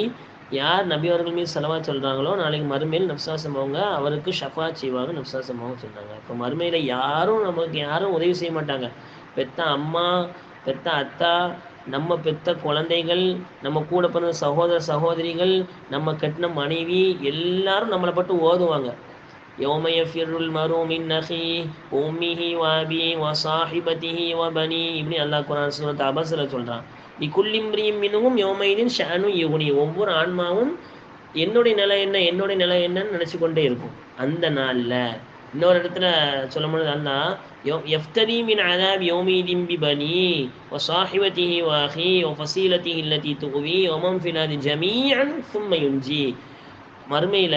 யார் நபி அவர்கள் மீது சலவாத் சொல்கிறாங்களோ நாளைக்கு மறுமையில் நப்சாசம் அவங்க அவருக்கு ஷஃபாத் செய்வாங்க. நப்சாசம் அவங்க சொன்னாங்க. இப்போ மறுமையில் நமக்கு யாரும் உதவி செய்ய மாட்டாங்க. பெத்த அம்மா, பெத்த அத்தா, நம்ம பெத்த குழந்தைகள், நம்ம கூட பிறந்த சகோதர சகோதரிகள், நம்ம கட்டின மனைவி, எல்லாரும் நம்மளை பட்டு ஓதுவாங்க. யௌம யஃபிருல் மரு மின் அஹீஹி வ உம்மிஹி வ அபீஹி வ ஸாஹிபதிஹி வ பனீஹி, இப்படி அல்லாஹ் குர்ஆன் சூரத் அபஸில் சொல்கிறான். லிகுல்லி இம்ரிஇம் மின்ஹும் யௌமைதின் ஷஅனுன் யுக்னி, ஒவ்வொரு ஆன்மாவும் என்னுடைய நிலை என்னன்னு நினச்சி கொண்டே இருக்கும். அந்த நாளில் இன்னொரு இடத்துல சொல்லும் பொழுது அல்லாஹ் யஃப்தரி மின் அஸாபி யௌமிதின் பிபனி வ ஸாஹிபதிஹி வ அஹீஹி வ ஃபஸீலதிஹி அல்லதி துவி வ மன் ஃபில் அர்தி ஜமீஅன் ஸும்ம யுன்ஜி. மறுமையில்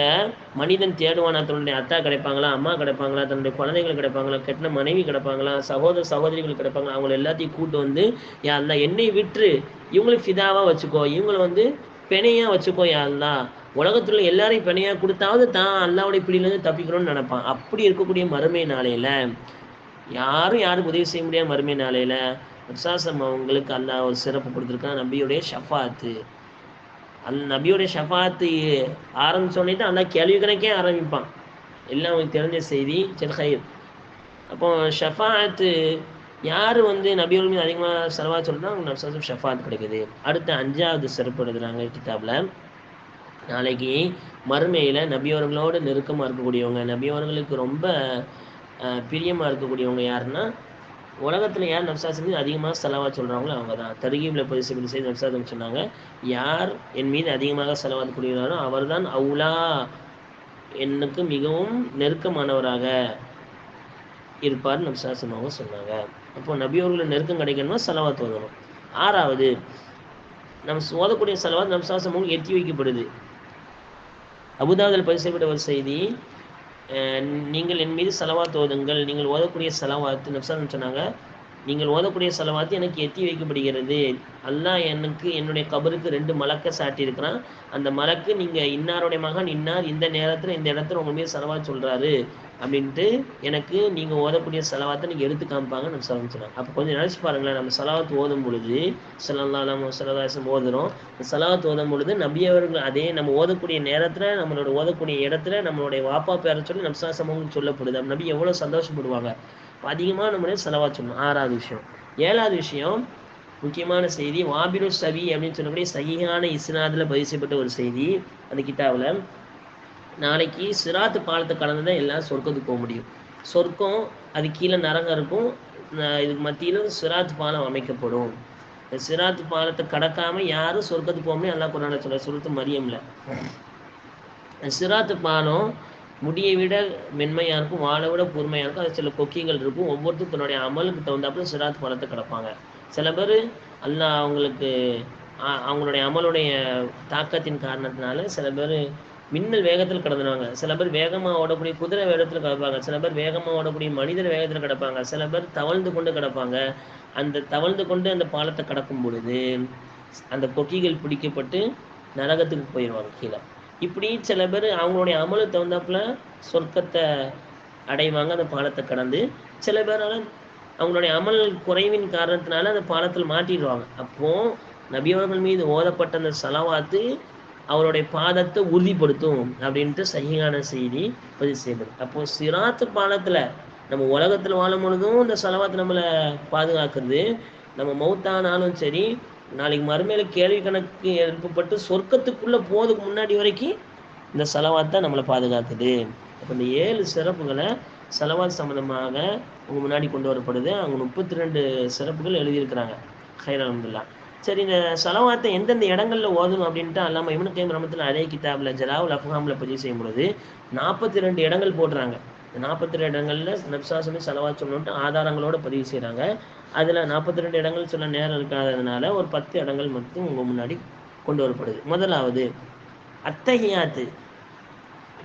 மனிதன் தேடுவானா, தன்னுடைய அத்தா கிடைப்பாங்களா, அம்மா கிடைப்பாங்களா, தன்னுடைய குழந்தைகள் கிடைப்பாங்களா, கெட்டின மனைவி கிடைப்பாங்களா, சகோதர சகோதரிகள் கிடைப்பாங்களா, அவங்கள எல்லாத்தையும் கூட்டு யா அல்லாஹ் என்னை விற்று இவங்களை ஃபிதாவாக வச்சுக்கோ, இவங்களை பெணையாக வச்சுக்கோ யா அல்லாஹ், உலகத்தில் எல்லாரையும் பெணையாக கொடுத்தாவது தான் அல்லாவுடைய பிடியிலேருந்து தப்பிக்கணும்னு நினைப்பான். அப்படி இருக்கக்கூடிய மறுமை நாளையில் யாரும் யாருக்கு உதவி செய்ய முடியாது. மறுமை நாளையில் நப்சாசம் அவங்களுக்கு அல்லாஹ் ஒரு சிறப்பு கொடுத்துருக்கான், நபியுடைய ஷஃபாத்து. நபியுடைய ஷஃபாத்து ஆரம்பிச்சோடனே தான் அல்லாஹ் கேள்வி கணக்கே ஆரம்பிப்பான். எல்லாம் அவங்களுக்கு தெரிஞ்ச செய்தி. சரி ஹைர். அப்போ ஷஃபாத்து யார் வந்து நபியோர் மீது அதிகமாக செலவாக சொல்கிறா அவங்க நப்சாசம் ஷஃபாத் கிடைக்குது. அடுத்த 5வது சிறப்பு எழுதுறாங்க கிதாபில், நாளைக்கு மறுமையில் நபியோர்களோடு நெருக்கமாக இருக்கக்கூடியவங்க, நபியோர்களுக்கு ரொம்ப பிரியமாக இருக்கக்கூடியவங்க யாருன்னா, உலகத்தில் யார் நப்சாசம் மீது அதிகமாக செலவாக சொல்கிறாங்களோ அவங்க தான். தர்கீபில் பதிவு செய்து நப்சாசம் சொன்னாங்க, யார் என் மீது அதிகமாக செலவாக கூடியவரோ அவர் தான் அவுலா, எனக்கு மிகவும் நெருக்கமானவராக இருப்பார் நப்சாசம் அவங்க சொன்னாங்க. அப்போ நபியோர்களை நெருக்கம் கிடைக்கணும்னா செலவாத் ஓதணும். 6வது, நம்ம ஓதக்கூடிய செலவாத் நப்சாசமும் எட்டி வைக்கப்படுது. அபுதாபில் பதிவு செய்யப்பட்ட ஒரு செய்தி, நீங்கள் என் மீது செலவாத் ஓதுங்கள், நீங்கள் ஓதக்கூடிய செலவாத்து நப்சாசம் சொன்னாங்க, நீங்கள் ஓதக்கூடிய செலவாத்து எனக்கு எத்தி வைக்கப்படுகிறது. அல்லாஹ் எனக்கு என்னுடைய கபருக்கு 2 மலக்கை சாட்டியிருக்கிறான். அந்த மலக்கு நீங்கள் இன்னாருடைய மகன் இன்னார் இந்த நேரத்தில் இந்த இடத்துல உங்கள் மீது செலவாத் சொல்கிறாரு அப்படின்ட்டு எனக்கு நீங்கள் ஓதக்கூடிய செலவாத்தை நீங்கள் எடுத்து காமிப்பாங்க நப்சாசம் சொன்னாங்க. அப்போ கொஞ்சம் நினச்சி பாருங்களேன், நம்ம செலவாத் ஓதும் பொழுது ஸல்லல்லாஹு ஓதுகிறோம். செலவாத் ஓதும் பொழுது நபியவர்கள் அதே நம்ம ஓதக்கூடிய நேரத்தில் நம்மளோட ஓதக்கூடிய இடத்துல நம்மளுடைய வாப்பா பேரை சொல்லி நப்சாசம் சொல்லப்படுது. அப்போ நபி எவ்வளோ சந்தோஷப்படுவாங்க. அதிகமாக நம்மளுடைய செலவாத் சொல்லணும். 6வது விஷயம். 7வது விஷயம், முக்கியமான செய்தி, வாபிரு சவி அப்படின்னு சொல்லக்கூடிய சஹீஹான இஸ்னாதில் பதிவு செய்யப்பட்ட ஒரு செய்தி. அந்த கிதாபில், நாளைக்கு சிராத்து பாலத்தை கடந்து தான் எல்லாம் சொர்க்கத்துக்கு போக முடியும். சொர்க்கம் அது கீழே நரகம் இருக்கும், இதுக்கு மத்தியில் சிராத் பாலம் அமைக்கப்படும். இந்த சிராத்து பாலத்தை கடக்காமல் யாரும் சொர்க்கத்துக்கு போக முடியும். அல்லாஹ் குர்ஆன்ல சொல்ற சூரத்து மரியம்ல, சிராத்து பாலம் முடியை விட மென்மையாக இருக்கும், வாழை விட கூர்மையாக இருக்கும். அது சில கொக்கிகள் இருக்கும். ஒவ்வொருத்தரும் தன்னுடைய அமலுக்கு தகுந்தாப்புல சிராத் பாலத்தை கிடப்பாங்க. சில பேர் அல்லாஹ் அவங்களுக்கு அவங்களுடைய அமலுடைய தாக்கத்தின் காரணத்தினால சில பேர் மின்னல் வேகத்தில் கடந்துடுவாங்க. சில பேர் வேகமாக ஓடக்கூடிய குதிரை வேகத்தில் கிடப்பாங்க. சில பேர் வேகமாக ஓடக்கூடிய மனிதர் வேகத்தில் கிடப்பாங்க. சில பேர் தவழ்ந்து கொண்டு கிடப்பாங்க. அந்த தவழ்ந்து கொண்டு அந்த பாலத்தை கடக்கும் பொழுது அந்த கொக்கிகள் பிடிக்கப்பட்டு நரகத்துக்கு போயிடுவாங்க கீழே. இப்படி சில பேர் அவங்களுடைய அமலுக்கு தகுந்தாப்புல சொர்க்கத்தை அடைவாங்க அந்த பாலத்தை கடந்து. சில பேரால் அவங்களுடைய அமல் குறைவின் காரணத்தினால அந்த பாலத்தில் மாட்டிடுவாங்க. அப்போது நபியவர்கள் மீது ஓதப்பட்ட அந்த செலவாத்து அவருடைய பாதத்தை உறுதிப்படுத்தும் அப்படின்ட்டு சஹீஹான செய்தி பதிவு செய்யப்படுது. அப்போது சிராத்து பாலத்தில் நம்ம உலகத்தில் வாழும் பொழுதும் இந்த செலவாத்து நம்மளை பாதுகாக்கிறது. நம்ம மௌத்தானாலும் சரி, நாளைக்கு மறுமையில் கேள்வி கணக்கு எழுப்பப்பட்டு சொர்க்கத்துக்குள்ளே போகிறதுக்கு முன்னாடி வரைக்கும் இந்த செலவாத்தை நம்மளை பாதுகாக்குது. அப்போ இந்த 7 சிறப்புகளை செலவாத் சம்மந்தமாக உங்கள் முன்னாடி கொண்டு வரப்படுது. அவங்க 32 சிறப்புகள் எழுதியிருக்கிறாங்க. ஹைர் அல்ஹம்துலில்லாஹ். சரி, இந்த செலவாத்தை எந்தெந்த இடங்களில் ஓதணும் அப்படின்ட்டு அல்லாம இப்னு கய்யிம் ரஹ்மத்துல்லாஹி அலைஹி கிதாபில் ஜலாவுல் அஃப்ஹாமில் பதிவு செய்யும் பொழுது 42 இடங்கள் போடுறாங்க. இந்த 42 இடங்களில் நப்சாசமே செலவாத் சொல்லணுன்ட்டு ஆதாரங்களோடு பதிவு செய்கிறாங்க. அதில் 42 இடங்கள் சொல்ல நேரம் இருக்காததுனால ஒரு 10 இடங்கள் மட்டும் உங்கள் முன்னாடி கொண்டு வரப்படுது. முதலாவது அத்தஹியாத்து,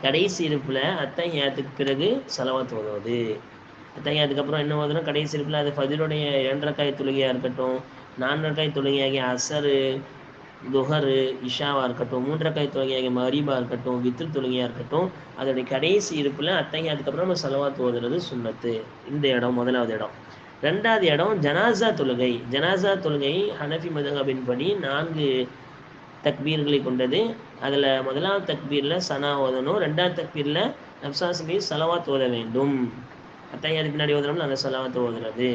கடைசி இருப்பில் அத்தஹியாத்துக்கு பிறகு செலவாத் ஓதுவது. அத்தஹியாத்துக்கு அப்புறம் என்ன ஓதுனா கடைசி இருப்பில் அது ஃபஜ்ருடைய 2 ரக்காய் தொழுகையாக இருக்கட்டும், 4 ரக்காய் தொழுகையாகிய அசரு, துஹரு, இஷாவாக இருக்கட்டும், 3 ரக்காய் தொழுகையாகிய மகரிபா இருக்கட்டும், வித்ர் தொழுகையாக இருக்கட்டும், அதோடைய கடைசி இருப்பில் அத்தஹியாத்துக்கு அப்புறம் நம்ம செலவாத் ஓதுறது சுன்னத்து. இந்த இடம் முதலாவது இடம். 2வது இடம் ஜனாசா தொழுகை. ஜனாசா தொழுகை ஹனஃபி மதுஹபின் படி 4 தக்பீர்களை கொண்டது. அதில் முதலாவது தக்பீரில் சனா ஓதணும், 2வது தக்பீரில் நப்சாஸ் மீது செலவாத் ஓத வேண்டும். அத்தஹியாத்துக்கு பின்னாடி ஓதுறோம்ல அந்த செலவாத்தை ஓதுறது.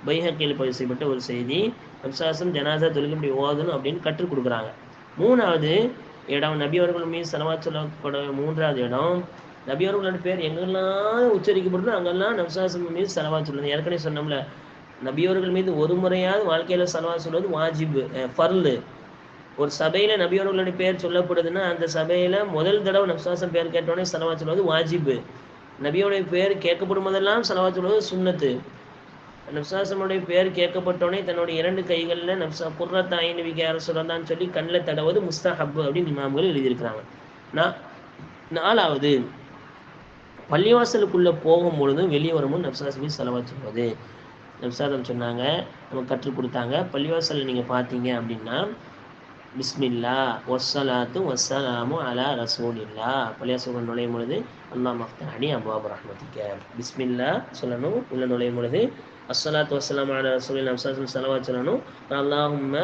பைஹக்கியில் பதிவு செய்யப்பட்ட ஒரு செய்தி. நப்சாசம் ஜனாசா தொழுகை இப்படி ஓதணும் அப்படின்னு கற்றுக் கொடுக்குறாங்க. 3வது இடம் நபி அவர்கள் மீது செலவாத் சொல்லப்பட 3வது இடம், நபி அவர்களோட பேர் எங்கெல்லாம் உச்சரிக்கப்படுதோ அங்கெல்லாம் நப்சாசம் மீது செலவாத் சொல்லுது. ஏற்கனவே சொன்னோம்ல, நபி அவர்கள் மீது ஒரு முறையாவது வாழ்க்கையில் செலவாத் சொல்வது வாஜிபு, ஃபர்லு. ஒரு சபையில் நபி அவர்களுடைய பேர் சொல்லப்படுதுன்னா அந்த சபையில் முதல் தடவை நப்சாசம் பேர் கேட்டோடனே செலவாத் சொல்வது வாஜிபு. நபியோடைய பேர் கேட்கப்படும் போதெல்லாம் செலவாத் சொல்வது சுன்னத்து. நப்சாசமுடைய பேர் கேட்கப்பட்டோடனே தன்னுடைய 2 கைகளில் நப்சா குர்ரத் ஐன் பிக யா ரசூலல்லாஹ்னு சொல்லி கண்ணில் தடவது முஸ்தஹப் அப்படின்னு இமாம்கள் எழுதியிருக்கிறாங்க. 4வது பள்ளிவாசலுக்குள்ளே போகும் பொழுதும் வெளியே வரும்போது நப்சாஸ் மீது செலவாத் சொல்வது. நப்சாதம் சொன்னாங்க, நம்ம கற்றுக் கொடுத்தாங்க. பள்ளிவாசலில் நீங்கள் பார்த்தீங்க அப்படின்னா பிஸ்மில்லா வஸ்ஸலாத்து வஸ்ஸலாமு அலா ரசூலில்லா. பள்ளிவாசல் நுழையும் பொழுது அல்லாஹ் மஃப்தஹ் அலி அப்வாப் ரஹ்மத்திக, பிஸ்மில்லா சொல்லணும். உள்ள நுழையும் பொழுது அஸ்ஸலாத்து வஸ்ஸலாமு அலா ரசூலில்லாஹி நப்சாசம் ஸலவாத் சொல்லணும். அல்லாஹும்ம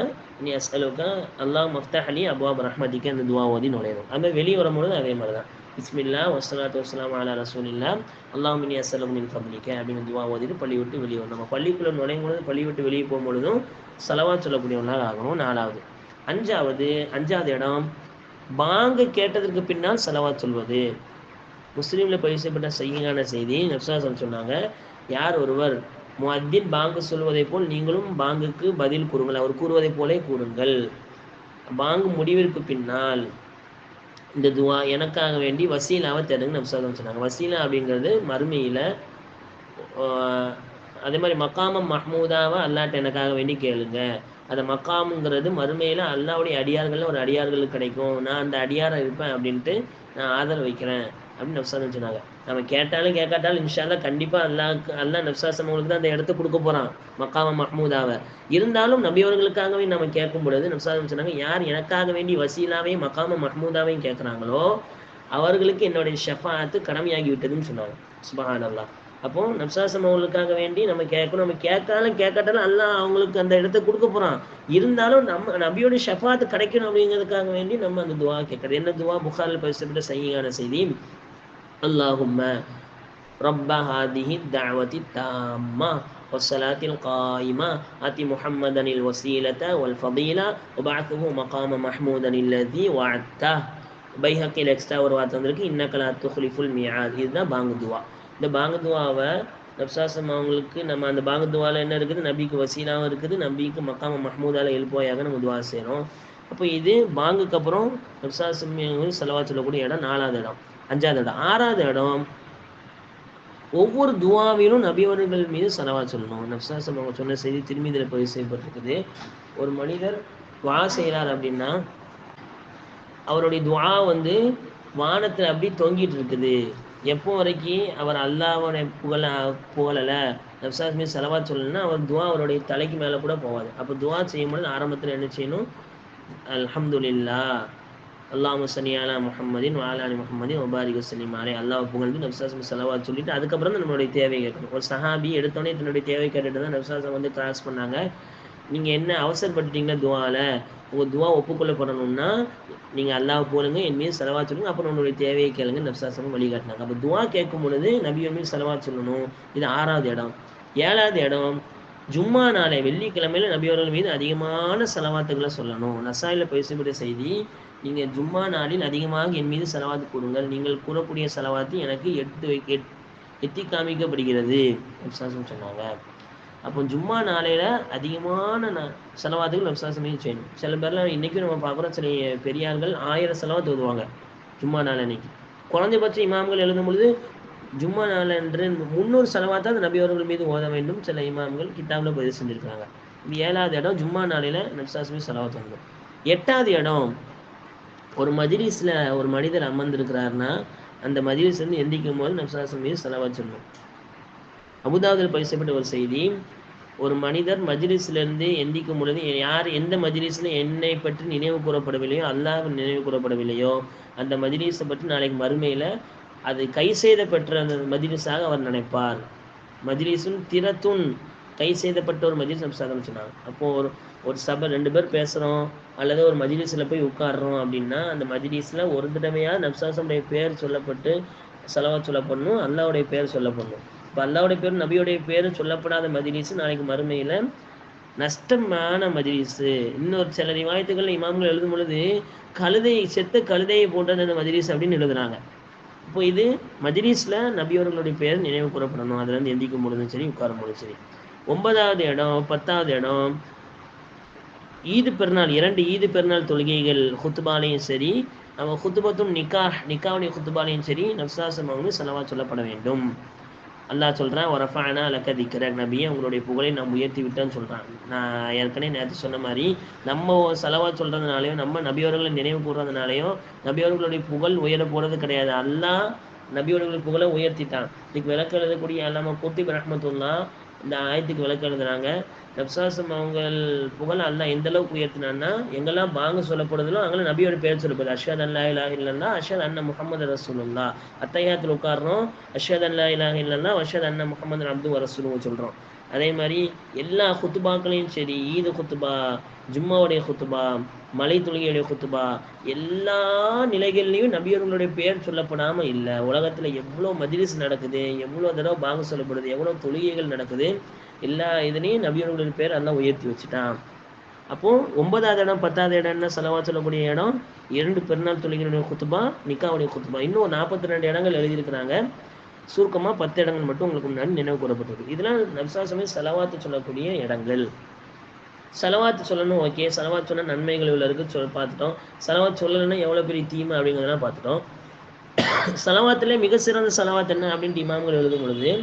நீ அஸ்அலுக அல்லாஹும்ம அஃப்தஹ் லி அப்வாப் ரஹ்மதிக இந்த துஆ ஓதி நுழையணும். அது மாதிரி வெளியே வரும்பொழுது அதே மாதிரி தான் பிஸ்மில்லாஹ் வஸ்ஸலாத்து வஸ்ஸலாமு அலா ரசூலில்லாஹ் அல்லாஹும்ம நீ அஸ்அலுக மின் ஃபத்லிக அப்படின்னு துஆ ஓதிட்டு பள்ளி விட்டு வெளியே வரும். நம்ம பள்ளிக்குள்ளே நுழையும் பொழுது பள்ளி விட்டு வெளியே போகும்பொழுதும் ஸலவாத் சொல்லக்கூடியவங்களாக ஆகணும். அஞ்சாவது இடம் பாங்கு கேட்டதற்கு பின்னால் ஸலவாத் சொல்வது. முஸ்லீமில் பதிவு செய்யப்பட்ட சஹீஹான செய்தி நப்சாசம் சொன்னாங்க, யார் ஒருவர் முஅத்தின் பாங்கு சொல்வதை போல் நீங்களும் பாங்குக்கு பதில் கூறுங்கள், அவர் கூறுவதை போலே கூறுங்கள். பாங்கு முடிவிற்கு பின்னால் இந்த துவா எனக்காக வேண்டி வசீலாவை தேடுங்க நப்சாசம் சொன்னாங்க. வசீலா அப்படிங்கிறது மறுமையில் அதே மாதிரி மக்காமம் மஹ்மூதாவை அல்லாட்ட எனக்காக வேண்டி கேளுங்க. அந்த மக்காமுங்கிறது மறுமையில் அல்லாவுடைய அடியார்கள் ஒரு அடியார்களுக்கு கிடைக்கும், நான் அந்த அடியாரை இருப்பேன் அப்படின்ட்டு நான் ஆதரவு வைக்கிறேன் அப்படின்னு நப்சாசம் சொன்னாங்க. நம்ம கேட்டாலும் கேட்காட்டாலும் இன்ஷா அல்லாஹ் கண்டிப்பாக அல்லா நப்சாசம் அவங்களுக்கு தான் அந்த இடத்த கொடுக்க போகிறான் மக்காம மஹ்மூதாவை. இருந்தாலும் நபியவர்களுக்காகவே நம்ம கேட்கும் பொழுது நப்சாசம் சொன்னாங்க, யார் எனக்காக வேண்டி வசீலாவையும் மக்காம மஹ்மூதாவையும் கேட்குறாங்களோ அவர்களுக்கு என்னுடைய ஷஃபாஅத்து கடமையாகி விட்டதுன்னு சொன்னாங்க. சுப்ஹானல்லாஹ். அப்போ நப்சாசம் அவங்களுக்காக வேண்டி நம்ம கேட்கணும். நம்ம கேட்காட்டாலும் அல்லாஹ் அவங்களுக்கு அந்த இடத்த கொடுக்க போகிறான். இருந்தாலும் நம்ம நபியோட ஷஃபாஅத்து கிடைக்கணும் அப்படிங்கிறதுக்காக வேண்டி நம்ம அந்த துவா கேட்கறது. என்ன துவா? புகாரில் பேசப்பட்ட சஹீஹான செய்தி, அல்லாஹும்ம ரப்ப ஹாதிஹி தஅவதி தாம்மா வஸ்ஸலாத்தில் காயிமா ஆதி முஹம்மதனில் வஸீலத வல் ஃபதீலா வபஅத்ஹு மகாம மஹ்மூதன் அல்லதி வஅத்தஹ். பைஹக்கில் எக்ஸ்ட்ரா ஒரு வார்த்தை வந்திருக்கு, இன்னக லா துக்லிஃபுல் மிஆத். இதுதான் பாங்கு துவா. இந்த பாங்கு துவாவை நப்சாசம் அவங்களுக்கு நம்ம அந்த பாங்கு துவாவில் என்ன இருக்குது? நபிக்கு வசீலாவும் இருக்குது, நபிக்கு மக்காம மஹ்மூதால எழுப்போயாக நம்ம துவா செய்கிறோம். அப்போ இது பாங்குக்கு அப்புறம் நப்சாசம் ஸலவாத் சொல்லக்கூடிய இடம் 4வது இடம். 5வது இடம். 6வது இடம் ஒவ்வொரு துவாவிலும் நபியவர்கள் மீது ஸலவாத் சொல்லணும். நப்சாசம் அவங்க சொன்ன செய்தி திருமீதியில் பதிவு செய்யப்பட்டிருக்குது. ஒரு மனிதர் துவா செய்கிறார் அப்படின்னா அவருடைய துவா வானத்தில் அப்படி தொங்கிட்டு இருக்குது. எப்போ வரைக்கும் அவர் அல்லாஹ்வுடைய புகழலை நப்சாஸ் மீது ஸலவாத் சொல்லணும்னா அவர் துவா அவருடைய தலைக்கு மேலே கூட போகாது. அப்போ துவா செய்யும்போது ஆரம்பத்தில் என்ன செய்யணும்? அல்ஹம்துலில்லாஹ் அல்லாஹும்ம ஸல்லி அலா முஹம்மதின் வ அலா ஆலி முஹம்மதின் வ பாரிக் வஸல்லிம் அலைஹி. அல்லாஹ் புகழ்ந்து நப்சாஸ் மீது ஸலவாத் சொல்லிட்டு அதுக்கப்புறம் தான் நம்மளுடைய தேவையை கேட்கணும். ஒரு சஹாபி எடுத்தோடனே தன்னுடைய தேவை கேட்டுட்டு தான் நப்சாஸ் கிராஸ் பண்ணாங்க. நீங்கள் என்ன அவசரப்பட்டுட்டீங்களா துவாவில்? உங்கள் துவா ஒப்புக்கொள்ளப்படணும்னா நீங்கள் அல்லாஹ் போலுங்க, என் மீது ஸலவாத் சொல்லுங்க, அப்புறம் உங்களுடைய தேவையை கேளுங்க நப்சாசம் வழிகாட்டினாங்க. அப்போ துவா கேட்கும் பொழுது நபியின் மீது ஸலவாத் சொல்லணும். இது 6வது இடம். 7வது இடம் ஜும்மா நாளை வெள்ளிக்கிழமையில் நபியவர்கள் மீது அதிகமான ஸலவாத்துகளை சொல்லணும். நசாயில் பேசப்பட்ட செய்தி, நீங்கள் ஜும்மா நாளில் அதிகமாக என் மீது ஸலவாத் கூறுங்கள், நீங்கள் கூறக்கூடிய ஸலவாத்து எனக்கு எத்தி காமிக்கப்படுகிறது நப்சாசம் சொன்னாங்க. அப்போ ஜும்மா நாளையில் அதிகமான ஸலவாத்துகள் நப்சாசம் மீது செய்யணும். சில பேர்லாம் இன்றைக்கும் நம்ம பார்க்குறோம், சில பெரியார்கள் 1000 ஸலவாத் ஓதுவாங்க ஜும்மா நாள் அன்னைக்கு. குறைஞ்சபட்ச இமாம்கள் எழுதும் பொழுது ஜும்மா நாள் என்று 300 ஸலவாத்தை அந்த நபியவர்கள் மீது ஓத வேண்டும் சில இமாம்கள் கிதாபில் பதிவு செஞ்சுருக்காங்க. இது 7வது இடம். ஜும்மா நாளையில் நப்சாசம் மீது ஸலவாத் வந்து. 8வது இடம், ஒரு மஜ்லிஸில் ஒரு மனிதர் அமர்ந்திருக்கிறாருன்னா அந்த மஜ்லிஸ்லேருந்து எந்திக்கும் போது நப்சாசம் மீது ஸலவாத் சொல்லணும். அபுதாபில் பதிவு செய்யப்பட்ட ஒரு செய்தி, ஒரு மனிதர் மஜ்லிஸிலிருந்து எந்திக்கும் பொழுது எந்த மஜ்லிஸில் என்னை பற்றி நினைவு கூறப்படவில்லையோ, அல்லாஹ் நினைவு கூறப்படவில்லையோ, அந்த மஜ்லிஸை பற்றி நாளைக்கு மறுமையில் அது கை செய்த பெற்ற அந்த மஜ்லிஸாக அவர் நினைப்பார். மஜ்லிஸுன் திரத்துன், கை செய்தப்பட்ட ஒரு மஜ்லிஸ் நப்சாசம் சொன்னாங்க. அப்போது ஒரு சபை 2 பேர் பேசுகிறோம் அல்லது ஒரு மஜ்லிஸில் போய் உட்காடுறோம் அப்படின்னா அந்த மஜ்லிஸில் ஒரு தடவையாக நப்சாசமுடைய பேர் சொல்லப்பட்டு ஸலவாத் சொல்லப்படணும், அல்லாஹ்வுடைய பேர் சொல்லப்படணும். இப்போ அல்லாஹ்வுடைய பேர் நபியோடைய பேரும் சொல்லப்படாத மஜ்லிஸ் நாளைக்கு மறுமையில் நஷ்டமான மஜ்லிஸு. இன்னொரு சில ரிவாயத்துகள் இமாம்கள் எழுதும் பொழுது செத்த கழுதையை போன்றது அந்த மஜ்லிஸ் அப்படின்னு எழுதுறாங்க. இப்போ இது மஜ்லிஸில் நபியவர்களுடைய பேர் நினைவு கூறப்படணும், அதுலேருந்து எந்திக்கும் பொழுதும் சரி உட்காரும் பொழுதும் சரி. 9வது இடம். 10வது இடம் ஈது பெருநாள், 2 ஈது பெருநாள் தொழுகைகள் ஹுத்துபாலையும் சரி, நம்ம ஹுத்துபத்தும் நிக்காவுடைய ஹுத்துபாலையும் சரி நப்சாசம் ஸலவாத் சொல்லப்பட வேண்டும். அல்லாஹ் சொல்கிறான், வரஃபஅனா லக திக்ரக், நபியே உங்களுடைய புகழை நாம் உயர்த்தி விட்டோன்னு சொல்கிறான். நான் ஏற்கனவே நேற்று சொன்ன மாதிரி நம்ம ஸலவாத் சொல்கிறதுனாலையோ நம்ம நபியவர்களை நினைவு கூறுறதுனாலையோ நபியவர்களுடைய புகழ் உயர போகிறது கிடையாது. அல்லாஹ் நபியவர்களுடைய புகழை உயர்த்திட்டான். இதுக்கு விளக்கம் எழுதக்கூடிய அல்லாமா குர்துபி ரஹ்மத்துல்லாஹ் இந்த ஆயத்துக்கு விளக்கம் எழுதுறாங்க. நப்சாசம் அவங்கள் புகழ் அல்லாஹ் எந்த அளவுக்கு உயர்த்தினான்னா, எங்கெல்லாம் பாங்கு சொல்லப்படுதோ அங்கெல்லாம் நபியோட பேர் சொல்லப்படுது. அஷ்ஹது அல்லா இலாஹ இல்லல்லாஹ், அஷ்ஹது அன்ன முஹம்மது ரசூலுல்லாஹ். அத்தஹியாத்தில் உட்கார்றோம், அஷ்ஹது அல்லா இலாஹ இல்லல்லாஹ், அஷ்ஹது அன்ன முஹம்மது அப்துஹு வ ரசூலுஹு சொல்கிறோம். அதே மாதிரி எல்லா குத்துபாக்களையும் சரி, ஈது குத்துபா, ஜும்மாவுடைய குத்துபா, மலை தொழுகையுடைய குத்துபா, எல்லா நிலைகள்லையும் நபியவர்களுடைய பெயர் சொல்லப்படாமல் இல்லை. உலகத்தில் எவ்வளோ மஜ்லிஸ் நடக்குது, எவ்வளோ தடவை பாங்கு சொல்லப்படுது, எவ்வளோ தொழுகைகள் நடக்குது, எல்லா இதுலேயும் நபியவர்களுடைய பேர் எல்லாம் உயர்த்தி வச்சுட்டான். அப்போது 9வது இடம் 10வது இடம்னா செலவா சொல்லக்கூடிய இடம் 2 பெருநாள் தொழுகையுடைய குத்துபா, நிக்காவுடைய குத்துபா. இன்னும் 42 இடங்கள் எழுதியிருக்கிறாங்க. சுருக்கமாக 10 இடங்கள் மட்டும் உங்களுக்கு முன்னாடி நினைவு கூறப்பட்டிருக்கு. இதெல்லாம் நபிசாசமே செலவாத்து சொல்லக்கூடிய இடங்கள். செலவாத்து சொல்லணும், ஓகே. செலவாத்து சொன்னால் நன்மைகள் இவ்வளோ இருக்குது பார்த்துட்டோம். செலவாத்து சொல்லலைன்னா எவ்வளோ பெரிய தீமை அப்படிங்கிறதெல்லாம் பார்த்துட்டோம். செலவாத்துல மிக சிறந்த செலவாத்து என்ன அப்படின்ட்டு இமாம்கள் எழுதும் பொழுது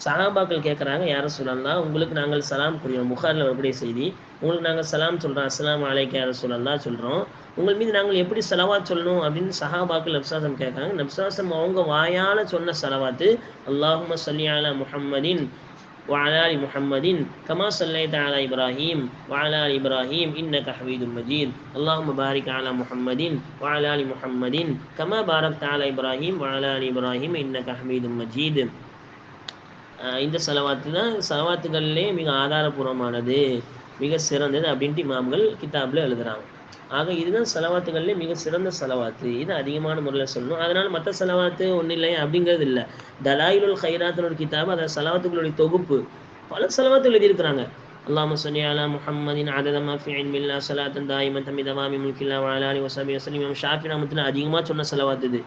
சஹாபாக்கள் கேட்குறாங்க, யாரை சொல்லலாம், உங்களுக்கு நாங்கள் சலாம் புரியும், புகாரில் வரக்கூடிய செய்தி, உங்களுக்கு நாங்கள் சலாம் சொல்கிறோம், அஸ்ஸலாமு அலைக்க யாரை சொல்லலாம் சொல்கிறோம், உங்கள் மீது நாங்கள் எப்படி செலவாத் சொல்லணும் அப்படின்னு சஹாபாக்கள் நபிசாசம் கேட்குறாங்க. நபிசாசம் அவங்க வாயால் சொன்ன செலவாத்து அல்லாஹும்ம ஸல்லி அலா முஹம்மதின் وعلى آل محمد كما صليت على إبراهيم وعلى آل إبراهيم إنك حميد مجيد اللهم بارك على محمد وعلى آل محمد كما باركت على إبراهيم وعلى آل إبراهيم إنك حميد مجيد. இந்த செலவாத்து தான் செலவாத்துகள்லே மிக ஆதாரபூர்வமானது, மிக சிறந்தது அப்படின்ட்டு இமாம்கள் கிதாபில் எழுதுகிறாங்க. ஆக இதுதான் செலவாத்துகள்லே மிக சிறந்த செலவாத்து. இது அதிகமான முறையில் சொல்லணும். அதனால் மற்ற செலவாத்து ஒன்றும் இல்லை அப்படிங்கிறது இல்லை. தலாயிலுல் ஹைராத்துன்னு ஒரு கிதாபு, அதை செலவாத்துகளுடைய தொகுப்பு. பல செலவாத்து எழுதியிருக்கிறாங்க. அல்லாஹும்ம ஸல்லி அலா முஹம்மதின் அதத மா ஃபீ இல்மில்லாஹ் ஸலாத்தன் தாயிமத்தன் பிதவாமி முல்கில்லாஹ் வ அலா ஆலிஹி வஸஹ்பிஹி வஸல்லம். இமாம் ஷாஃபி ரஹ்மத்துல்லாஹி அதிகமாக சொன்ன செலவாத்து இது.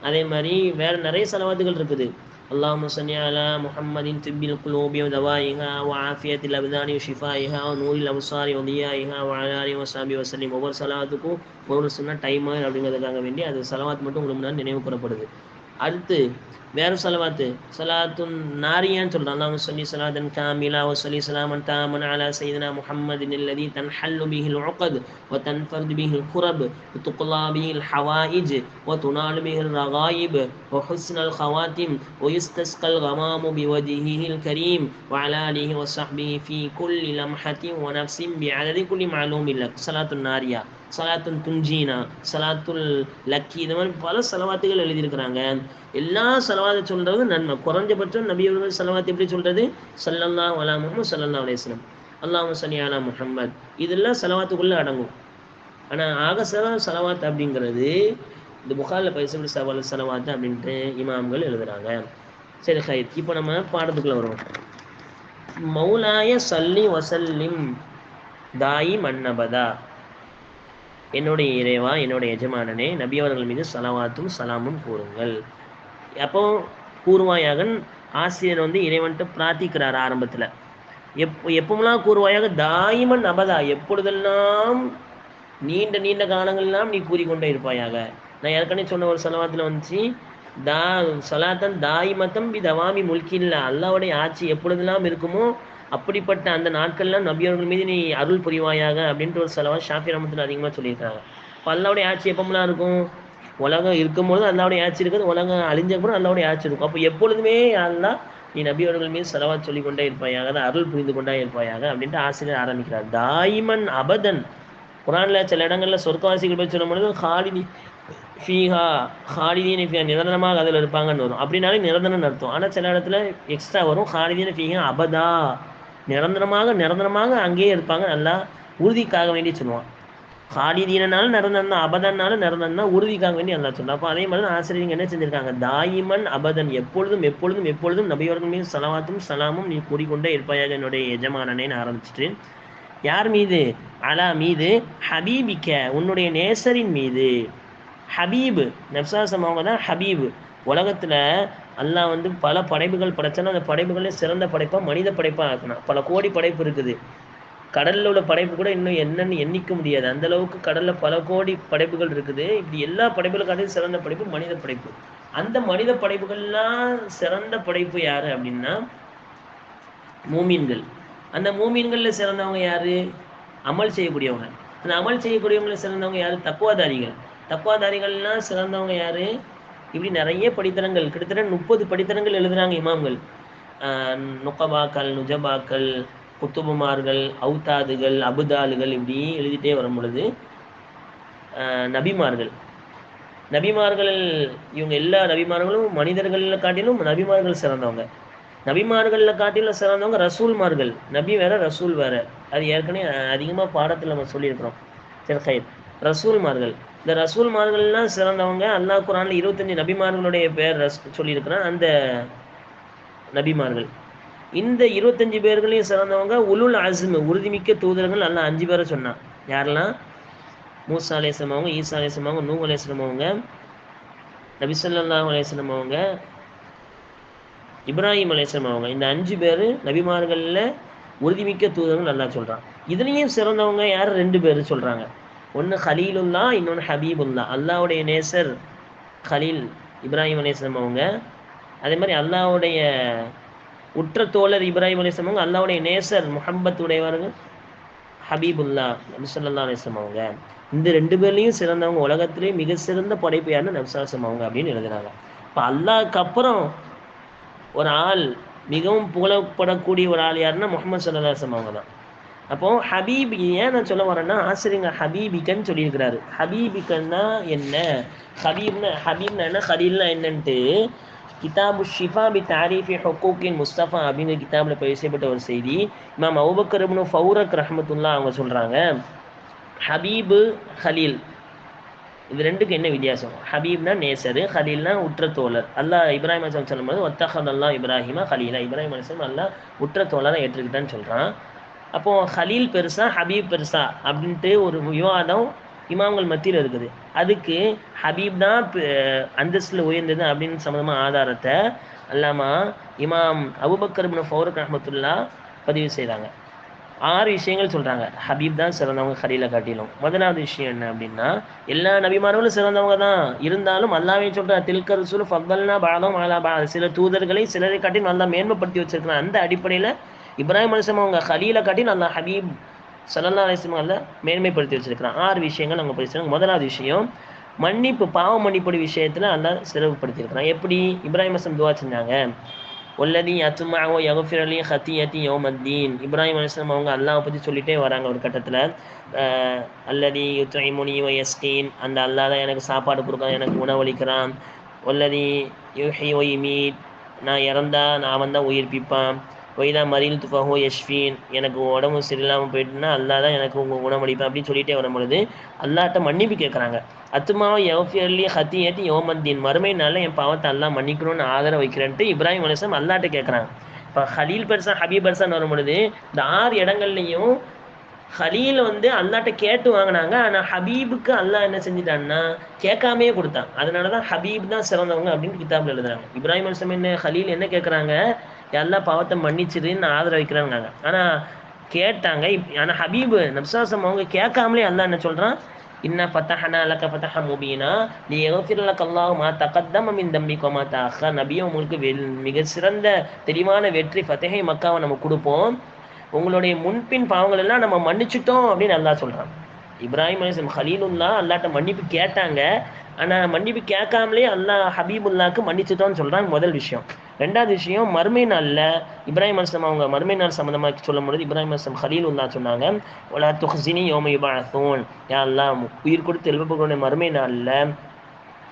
அதே மாதிரி வேறு நிறைய செலவாத்துகள் இருக்குது. اللهم صل على محمد طب القلوب ودوائها وعافية الأبدان وشفائها ونور الأبصار وضيائها وعلى آله وصحبه وسلم. ஒவ்வொரு சலவாத்துக்கும் ஒரு சொன்ன டைமர் அப்படிங்கிறதுக்காக வேண்டி அது சலவாத் மட்டும் உங்களுக்கு முன்னாடி நினைவு கூறப்படுது. அடுத்து வேறு சலவாத்து சலாத்துன் நாரியான்னு சொல்கிறோம். அல்லாஹும்ம ஸல்லி ஸலாத்தன் காமிலா வ ஸல்லி ஸலாமன் தாமன் அலா சய்யிதினா முஹம்மதின் அல்லதி தன்ஹல்லு பிஹில் உக்த் வ தன்ஃபர்து பிஹில் குரப் வ துக்லா பிஹில் ஹவாயிஜ் வ துனாலு பிஹில் ரகாயிப் வ ஹுஸ்னல் ஹவாத்திம் வ யுஸ்தஸ்கல் கமாமு பிவஜ்ஹிஹில் கரீம் வ அலா ஆலிஹி வ ஸஹ்பிஹி ஃபீ குல்லி லம்ஹத்தின் வ நஃப்ஸின் பிஅததி குல்லி மஅலூமின் லக். சலாத்துன் நாரியா, சலாத்துன் துன்ஜீனா, சலாத்துல் லக்கி, இந்த மாதிரி பல செலவாத்துகள் எழுதியிருக்கிறாங்க. எல்லா செலவாத்தை சொல்கிறது நன்மை. குறைஞ்சபட்சம் நபி அவர்கள் செலவாத்து எப்படி சொல்கிறது? ஸல்லல்லாஹு அலா முஹம்மது ஸல்லல்லாஹு அலைஹி வஸல்லம், அல்லாஹும்ம ஸல்லி அலா முஹம்மத், இதெல்லாம் செலவாத்துக்குள்ளே அடங்கும். ஆனால் ஆக சிறந்த செலவாத்து அப்படிங்கிறது இந்த புகாரில் பைசபடி செலவாத்து அப்படின்ட்டு இமாம்கள் எழுதுகிறாங்க. சரி ஹைர், இப்போ நம்ம பாடத்துக்குள்ளே வருவோம். மௌலாய ஸல்லி வஸல்லிம் தாயி மன்னபதா, என்னுடைய இறைவா, என்னுடைய எஜமானனே, நபி அவர்கள் மீது சலவாத்தும் சலாமும் கூறுங்கள். அப்போ கூறுவாயாக ஆசிரியர் இறைவன்ட்டு பிரார்த்திக்கிறார் ஆரம்பத்தில். எப்பமெல்லாம் கூறுவாயாக, தாயிமன் அபதா, எப்பொழுதெல்லாம் நீண்ட நீண்ட காலங்கள்லாம் நீ கூறிக்கொண்டே இருப்பாயாக. நான் ஏற்கனவே சொன்ன ஒரு செலவாத்தில் வந்துச்சு, சலாத்தன் தாயிமத்தம் பி தவாமி முல்கில்லா, அல்லாவுடைய ஆட்சி எப்பொழுதெல்லாம் இருக்குமோ அப்படிப்பட்ட அந்த நாட்கள்லாம் நபி அவர்கள் மீது நீ அருள் புரிவாயாக அப்படின்ட்டு ஒரு செலவா ஷாஃபி ரஹ்மத்துல்லாஹி அதிகமாக சொல்லியிருக்காங்க. இப்போ அல்லாவுடைய ஆட்சி எப்பமெல்லாம் இருக்கும்? உலகம் இருக்கும்போது அல்லாவுடைய ஆட்சி இருக்குது, உலகம் அழிஞ்சப்பறம் அல்லாவுடைய ஆட்சி இருக்கும். அப்போ எப்பொழுதுமே அல்லா நீ நபி அவர்கள் மீது செலவாத் சொல்லி கொண்டே இருப்பாயாக, அருள் புரிந்து கொண்டே இருப்பாயாக அப்படின்ட்டு ஆசிரியர் ஆரம்பிக்கிறார். தாயிமன் அபதன். குரானில் சில இடங்களில் சொர்க்கவாசிகள் போய் சொல்லும் பொழுது ஹாலிதி ஃபீஹா, ஹாலிதீன் ஃபீஹா, நிரந்தரமாக அதில் இருப்பாங்கன்னு வரும். அப்படின்னாலே நிரந்தரம் அர்த்தம். ஆனால் சில இடத்துல எக்ஸ்ட்ரா வரும், ஹாலிதீன் ஃபீஹா அபதா, நிரந்தரமாக அங்கேயே இருப்பாங்க, நல்லா உறுதிக்காக வேண்டி சொல்லுவான். ஹாலிதீனாலும் நிரந்தரம் தான், அபதன்னாலும் நிரந்தரம் தான், உறுதிக்காக வேண்டி நல்லா சொல்லலாம். அப்போ அதே மாதிரி தான் ஆசிரியர் என்ன செஞ்சுருக்காங்க, தாயிமன் அபதன், எப்பொழுதும் எப்பொழுதும் எப்பொழுதும் நபியவர்கள் மீது சலவாத்தும் சலாமும் நீ கூறிக்கொண்டே இருப்பாயாக என்னுடைய எஜமானனேன்னு ஆரம்பிச்சுட்டு, யார் மீது? அலா மீது, ஹபீபிக்க, உன்னுடைய நேசரின் மீது. ஹபீபு நப்சாசம் அவங்க தான் ஹபீபு. உலகத்தில் அல்லாஹ் பல படைப்புகள் படைச்சாலும் அந்த படைப்புகளே சிறந்த படைப்பாக மனித படைப்பாக ஆக்கணும். பல கோடி படைப்பு இருக்குது. கடலில் உள்ள படைப்பு கூட இன்னும் என்னன்னு எண்ணிக்க முடியாது, அந்தளவுக்கு கடலில் பல கோடி படைப்புகள் இருக்குது. இப்படி எல்லா படைப்புகளுக்காக சிறந்த படைப்பு மனித படைப்பு. அந்த மனித படைப்புகள்லாம் சிறந்த படைப்பு யார் அப்படின்னா மூமீன்கள். அந்த மூமீன்களில் சிறந்தவங்க யார்? அமல் செய்யக்கூடியவங்க. அந்த அமல் செய்யக்கூடியவங்களில் சிறந்தவங்க யார்? தக்குவாதாரிகள். தக்குவாதாரிகள்லாம் சிறந்தவங்க யார்? இப்படி நிறைய படித்தரங்கள், கிட்டத்தட்ட 30 படித்தரங்கள் எழுதுகிறாங்க இமாம்கள். நுகபாக்கள், நுஜபாக்கள், குத்துபுமார்கள், அவுத்தாதுகள், அபுதாலுகள், இப்படி எழுதிட்டே வரும் பொழுது நபிமார்கள் இவங்க எல்லா நபிமார்களும் மனிதர்களை காட்டிலும் நபிமார்கள் சிறந்தவங்க. நபிமார்களில் காட்டிலும் சிறந்தவங்க ரசூல்மார்கள். நபி வேற ரசூல் வேற. அது ஏற்கனவே அதிகமாக பாடத்தில் நம்ம சொல்லியிருக்கிறோம். சரி ஹைர். ரசூல்மார்கள், இந்த ரசூல்மார்கள்லாம் சிறந்தவங்க. அல்லாஹ் குரானில் 25 நபிமார்களுடைய பேர் சொல்லியிருக்கிறான். அந்த நபிமார்கள் இந்த 25 பேர்களையும் சிறந்தவங்க உலுல் அஸ்ம், உறுதிமிக்க தூதர்கள். அல்ல 5 பேரை சொன்னான். யாரெல்லாம்? மூசா அலைஹிஸ்ஸலாம் அவங்க, ஈசா அலைஹிஸ்ஸலாம் அவங்க, நூஹ் அலைஹிஸ்ஸலாம் அவங்க, நபி ஸல்லல்லாஹு அலைஹி வஸல்லம் அவங்க, இப்ராஹிம் அலைஹிஸ்ஸலாம் அவங்க. இந்த 5 பேர் நபிமார்களில் உறுதிமிக்க தூதர்கள் அல்லாஹ் சொல்கிறான். இதுலேயும் சிறந்தவங்க யார்? 2 பேர் சொல்கிறாங்க. ஒன்று ஹலீலுல்லா, இன்னொன்று ஹபீபுல்லா. அல்லாஹ்வுடைய நேசர் ஹலீல் இப்ராஹிம் அலைஹிஸ்ஸலாம் அவங்க. அதே மாதிரி அல்லாஹ்வுடைய உற்ற தோழர் இப்ராஹிம் அலைஹிஸ்ஸலாம் அவங்க. அல்லாஹ்வுடைய நேசர் முஹம்மத் உடையவர்கள் ஹபீபுல்லா நபி ஸல்லல்லாஹு அலைஹி வஸல்லம் அவங்க. இந்த 2 பேர்லையும் சிறந்தவங்க, உலகத்திலே மிக சிறந்த படைப்பு யாருன்னு நபி ஸல்லல்லாஹு அலைஹி வஸல்லம் அவங்க அப்படின்னு எழுதுறாங்க. இப்போ அல்லாஹ்க்கு அப்புறம் ஒரு ஆள், மிகவும் புகழப்படக்கூடிய ஒரு ஆள் யாருன்னா முஹம்மது ஸல்லல்லாஹு அலைஹி வஸல்லம் அவங்க தான். அப்போ ஹபீப், ஏன் நான் சொல்ல வரேன்னா, ஆசிரியங்க ஹபீபிக்கன்னு சொல்லியிருக்கிறாரு. ஹபீபிக்கன்னா என்ன, ஹபீப்னா என்ன, ஹலீல்னா என்னன்ட்டு கிதாபு ஷிஃபா பி தாரீஃபி ஹுக்கூக்கின் முஸ்தஃபா அப்படிங்கிற கிதாபில் பேசப்பட்ட ஒரு செய்தி. இமாம் அபூபக்கர் இப்னு ஃபௌரக் ரஹ்மத்துல்லாஹ் அவங்க சொல்கிறாங்க, ஹபீபு ஹலீல் இது ரெண்டுக்கு என்ன வித்தியாசம்? ஹபீப்னா நேசரு, ஹலீல்னா உற்ற தோழர். அல்லாஹ் இப்ராஹிம் அலைஹிஸ்ஸலாம் சொல்லும்போது வத்தஹதல்லாஹ் இப்ராஹிமா ஹலீலா, இப்ராஹிம் அலைஹிஸ்ஸலாம் அல்லாஹ் உற்ற தோழரை ஏற்றுக்கிட்டான்னு சொல்கிறான். அப்போது ஹலீல் பெருசா ஹபீப் பெருசா அப்படின்ட்டு ஒரு விவாதம் இமாம்கள் மத்தியில் இருக்குது. அதுக்கு ஹபீப் தான் அந்தஸ்தில் உயர்ந்தது அப்படின்னு சம்மந்தமாக ஆதாரத்தை அல்லாமா இமாம் அபூபக்கர் இப்னு ஃபௌரக் ரஹ்மத்துல்லாஹ் பதிவு செய்கிறாங்க. 6 விஷயங்கள் சொல்கிறாங்க. ஹபீப் தான் சிறந்தவங்க ஹலீலை காட்டிலும். முதலாவது விஷயம் என்ன அப்படின்னா, எல்லா நபிமார்களும் சிறந்தவங்க தான். இருந்தாலும் அல்லாஹ்வே சொல்கிறார், தில்க ரசூல் ஃபضல்னா பஅதஹும் அலா பஅத், சில தூதர்களை சிலரை காட்டிலும் நல்லா மேன்மைப்படுத்தி வச்சிருக்கிறான். அந்த அடிப்படையில் இப்ராஹிம் அலைஹிஸ்ஸலாம் அவங்க ஹலீலை காட்டி நல்லா ஹபீப் ஸல்லல்லாஹு அலைஹி வஸல்லம் அல்ல மேன்மைப்படுத்தி வச்சிருக்கிறான். 6 விஷயங்கள் அவங்க பேசுகிறாங்க. முதலாவது விஷயம் மன்னிப்பு, பாவ மன்னிப்பு விஷயத்தில் அல்லாஹ் சிறப்புப்படுத்தியிருக்கிறான். எப்படி? இப்ராஹிம் அலைஹிஸ்ஸலாம் துவா செஞ்சாங்க, ஒல்லதி அத்துமாவோ யகுஃபிரலி ஹத்தியத்தி யௌமத்தீன். இப்ராஹிம் அலைஹிஸ்ஸலாம் அவங்க அல்லாஹ் பற்றி சொல்லிட்டே வராங்க ஒரு கட்டத்தில். அல்லதி யுத்இமுனி வ யஸ்கீன், அந்த அல்லாஹ் தான் எனக்கு சாப்பாடு கொடுக்குறான், எனக்கு உணவளிக்கிறான். ஒல்லதி யுஹ்யி வ யுமீத், நான் இறந்தா நான் அவன் தான் உயிர்ப்பிப்பான். ஒய்தா மரில் துஃபஹோ யஷ்ஃபீன், எனக்கு உடம்பு சரியில்லாமல் போயிட்டுன்னா அல்லாஹ் தான் எனக்கு உங்கள் குணமளிப்பேன் அப்படின்னு சொல்லிட்டே வரும்பொழுது அல்லாஹ்ட்ட மன்னிப்பு கேட்குறாங்க. அத்துமாவை யஃபியர்லி ஹத்தியத்தி யோமத்தீன், மறுமை நாளில் என் பாவத்தை அல்லாஹ் மன்னிக்கணும்னு ஆதரவு வைக்கிறேன்ட்டு இப்ராஹிம் அலைஹிஸ்ஸலாம் அல்லாஹ்ட்ட கேட்குறாங்க. இப்போ ஹலீல் பெருசா ஹபீப் பெருசான்னு வரும்பொழுது இந்த 6 இடங்கள்லையும் ஹலீல் அல்லாஹ்ட்ட கேட்டு வாங்கினாங்க. ஆனால் ஹபீபுக்கு அல்லாஹ் என்ன செஞ்சிட்டான்னா கேட்காமே கொடுத்தான். அதனால தான் ஹபீப் தான் சிறந்தவங்க அப்படின்னு கிதாபில் எழுதுறாங்க. இப்ராஹிம் அலைஹிஸ்ஸலாம் என்ன, ஹலீல் என்ன கேட்குறாங்க, எல்லாம் பாவத்தை மன்னிச்சிருன்னு ஆதரவு வைக்கிறாங்க. ஆனால் கேட்டாங்க. ஆனால் ஹபீபு நப்சாசம் அவங்க கேட்காமலே அல்லாஹ் என்ன சொல்கிறான், இன்ன ஃபதஹனா லக ஃபதஹம் முபீனா லியக்ஃபிர லக அல்லாஹு மா தகத்தம மின் தம்பிக வ மா தஅக்கர். நபியே, உங்களுக்கு மிக சிறந்த தெளிவான வெற்றி ஃபதஹை மக்காவை நம்ம கொடுப்போம், உங்களுடைய முன்பின் பாவங்கள் எல்லாம் நம்ம மன்னிச்சிட்டோம் அப்படின்னு அல்லாஹ் சொல்கிறான். இப்ராஹிம் அலைஹிஸ்ஸலாம் ஹலீலுல்லா அல்லாஹ்ட்ட மன்னிப்பு கேட்டாங்க. ஆனால் மன்னிப்பு கேட்காமலே அல்லாஹ் ஹபீபுல்லாக்கு மன்னிச்சிட்டோன்னு சொல்கிறாங்க. முதல் விஷயம். ரெண்டாவது விஷயம், மறுமை நாளில் இப்ராஹிம் அலைஹிஸ்ஸலாம் அவங்க மறுமை நாள் சம்மந்தமாக சொல்லும்போது இப்ராஹிம் அலைஹிஸ்ஸலாம் ஹலீலுல்லா சொன்னாங்க, வலா துஹ்ஸினி யௌம யுபஅஸூன், யா அல்லாஹ் உயிர் கொடுத்து எழுப்பக்கூடிய மறுமை நாளில்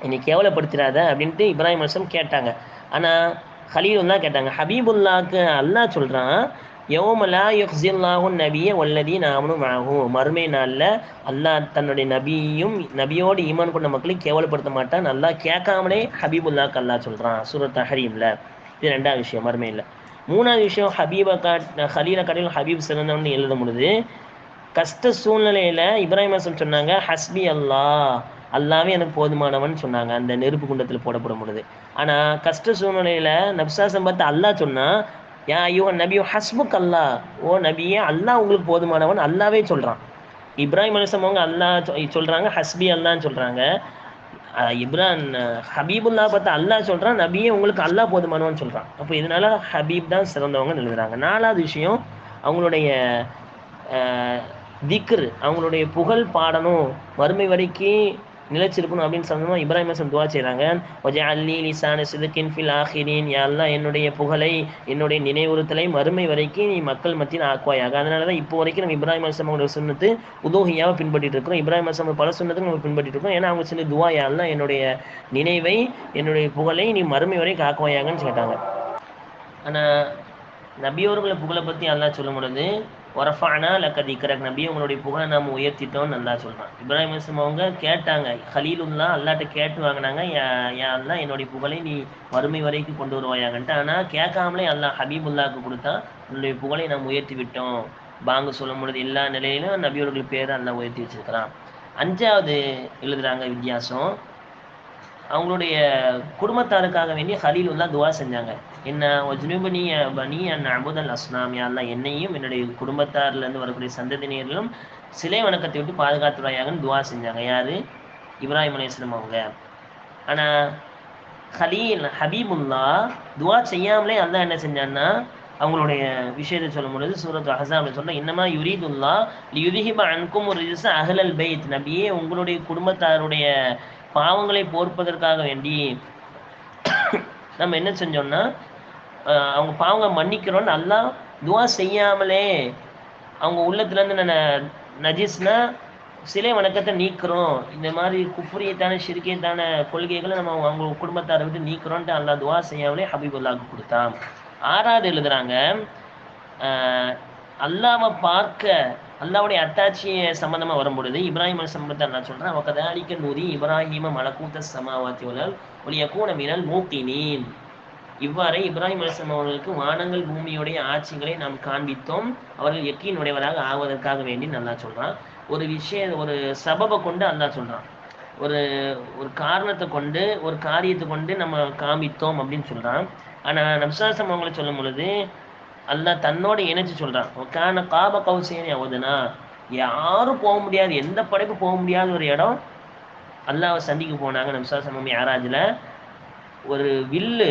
என்னை கேவலப்படுத்திடாத அப்படின்ட்டு இப்ராஹிம் அலைஹிஸ்ஸலாம் கேட்டாங்க. ஆனால் ஹலீலுல்லா கேட்டாங்க. ஹபீபுல்லாக்கு அல்லாஹ் சொல்கிறான், யௌம லா யுஹ்ஸில்லாஹு நபிய வல்லதீன ஆமனு மஅஹு, மறுமை நாளில் அல்லாஹ் தன்னுடைய நபியோடு ஈமான் கொண்ட மக்களை கேவலப்படுத்த மாட்டான். அல்லாஹ் கேட்காமலே ஹபீபுல்லாக்கு அல்லாஹ் சொல்கிறான் சூரத் தஹரீமில். இது ரெண்டாவது விஷயம் மறுமையில். மூணாவது விஷயம், ஹலீலை காட்டிலும் ஹபீப் சிறந்தவன்னு எழுதும் பொழுது கஷ்ட சூழ்நிலையில் இப்ராஹிம் அலைஹிஸ்ஸலாம் சொன்னாங்க, ஹஸ்பி அல்லாஹ், அல்லாவே எனக்கு போதுமானவன் சொன்னாங்க அந்த நெருப்பு குண்டத்தில் போடப்படும் பொழுது. ஆனால் கஷ்ட சூழ்நிலையில் நப்சாசம் பார்த்து அல்லாஹ் சொன்னால், யா ஐயோ நபியோ ஹஸ்புக் அல்லாஹ், ஓ நபியே அல்லாஹ் உங்களுக்கு போதுமானவன் அல்லாவே சொல்கிறான். இப்ராஹிம் அலைஹிஸ்ஸலாம் அவங்க அல்லாஹ் சொல்கிறாங்க, ஹஸ்பி அல்லான்னு சொல்கிறாங்க. ஹபீபுல்லா பார்த்து அல்லாஹ் சொல்கிறான், நபியே உங்களுக்கு அல்லாஹ் போதுமானவன் சொல்கிறான். அப்போ இதனால ஹபீப் தான் சிறந்தவங்கன்னு எழுதுறாங்க. நாலாவது விஷயம், அவங்களுடைய திக்ர், அவங்களுடைய புகழ் பாடணும், மறுமை வரைக்கும் நிலைச்சிருக்கணும் அப்படின்னு சொன்னோம். இப்ராஹிம் அலைஹிஸ்ஸலாம் துவா செய்கிறாங்க, வஜஅல்லி லிசான சித்கின் ஃபில் ஆஹிரீன், யா அல்லாஹ் என்னுடைய புகழை, என்னுடைய நினைவுறுத்தலை மறுமை வரைக்கும் நீ மக்கள் மத்தியில் ஆக்குவாயாக. அதனால தான் இப்போ வரைக்கும் நம்ம இப்ராஹிம் அலைஹிஸ்ஸலாமோட சுன்னத்து உதூஹியாவை பின்பற்றிட்டு இருக்கிறோம். இப்ராஹிம் அலைஹிஸ்ஸலாம் பல சுன்னத்துக்கு நம்ம பின்பற்றிட்டு இருக்கோம். ஏன்னா அவங்க செஞ்ச துவா, யா அல்லாஹ் என்னுடைய நினைவை, என்னுடைய புகழை நீ மறுமை வரைக்கும் ஆக்குவாயாகன்னு கேட்டாங்க. ஆனால் நபியோர்களை புகழை பற்றி அல்லாஹ் சொல்லும் பொழுது ஒரஃபானா லக்கத் இக்ரக், நபி உங்களுடைய புகழை நாம் உயர்த்திட்டோம்னு நல்லா சொல்கிறான். இப்ராஹிம் அலைஹிஸ்ஸலாம் அவங்க கேட்டாங்க, ஹலீலுல்லா அல்லாட்ட கேட்டு வாங்கினாங்க, யா அல்லாஹ் என்னுடைய புகழை நீ வறுமை வரைக்கும் கொண்டு வருவாயாங்கன்ட்டு. ஆனால் கேட்காமலே அல்லாஹ் ஹபீபுல்லாவுக்கு கொடுத்தா, என்னுடைய புகழை நாம் உயர்த்தி விட்டோம். பாங்கு சொல்லும் பொழுது எல்லா நிலையிலும் நபியோர்கள் பேரை அல்லாஹ் உயர்த்தி வச்சிருக்கிறான். 5வது எழுதுறாங்க வித்தியாசம், அவங்களுடைய குடும்பத்தாருக்காக வேண்டி ஹலீலுல்லா துவா செஞ்சாங்க. என்ன வஜ்னுபனி பனி அன் அபுதல் அஸ்லாம், யாரெல்லாம் என்னையும் என்னுடைய குடும்பத்தார்லேருந்து வரக்கூடிய சந்ததியினர்களும் சிலை வணக்கத்தை விட்டு பாதுகாத்துறாயாங்கன்னு துவா செஞ்சாங்க. யார்? இப்ராஹிம் அலைஹிஸ்ஸலாம் அவங்க. ஆனால் ஹபீபுல்லா துவா செய்யாமலே அல்லாஹ் என்ன செஞ்சான்னா அவங்களுடைய விஷயத்தை சொல்லும் பொழுது சூரத்து அஹ்ஸாப்ல சொன்னா, இன்னமா யுரீதுல்லா லியுத்ஹிப அன்கும் ரிஜ்ஸ அஹ்லல் பைத், நபியே உங்களுடைய குடும்பத்தாருடைய பாவங்களை போர்ப்பதற்காக வேண்டி நம்ம என்ன செஞ்சோம்னா அவங்க பாவங்களை மன்னிக்கிறோன்னு அல்லாஹ் துவா செய்யாமலே அவங்க உள்ளத்துலேருந்து நஜிஸ்னா சிலை வணக்கத்தை நீக்கிறோம், இந்த மாதிரி குஃப்ரியத்தான ஷிர்கியத்தான கொள்கைகளை நம்ம அவங்க குடும்பத்தாரை விட்டு நீக்கிறோன்ட்டு அல்லாஹ் துவா செய்யாமலே ஹபீபுல்லாவுக்கு கொடுத்தான். 6வது எழுதுறாங்க, அல்லாவை பார்க்க அல்லாவுடைய அத்தாட்சியை சம்பந்தமாக வரும்பொழுது இப்ராஹிம் அலைஹிஸ்ஸலாம் நான் சொல்கிறேன், வகதாலிக நூரி இப்ராஹிம மலக்கூத சமாவாத்தி வலல் ஒலியக்கூன மினல் மூக்கினீன், இவ்வாறே இப்ராஹிம் அலைஹிஸ்ஸலாம் அவர்களுக்கு வானங்கள் பூமியுடைய ஆட்சிகளை நாம் காண்பித்தோம், அவர்கள் யக்கீன் உடையவராக ஆவதற்காக வேண்டி நல்லா சொல்கிறான். ஒரு ஒரு சபபை கொண்டு அல்லாஹ் சொல்கிறான், ஒரு காரணத்தை கொண்டு ஒரு காரியத்தை கொண்டு நம்ம காமித்தோம் அப்படின்னு சொல்கிறான். ஆனால் நபிஸல்லல்லாஹு அவங்களை சொல்லும் பொழுது அல்லாஹ் தன்னோட இணைச்சு சொல்கிறான், கான காப கௌசைன் யவுதுனா, யாரும் போக முடியாது, எந்த படைப்பு போக முடியாத ஒரு இடம் அல்லாஹ்வை சந்திக்க போனாங்க. நபிஸல்லல்லாஹு மிஅராஜில் ஒரு வில்லு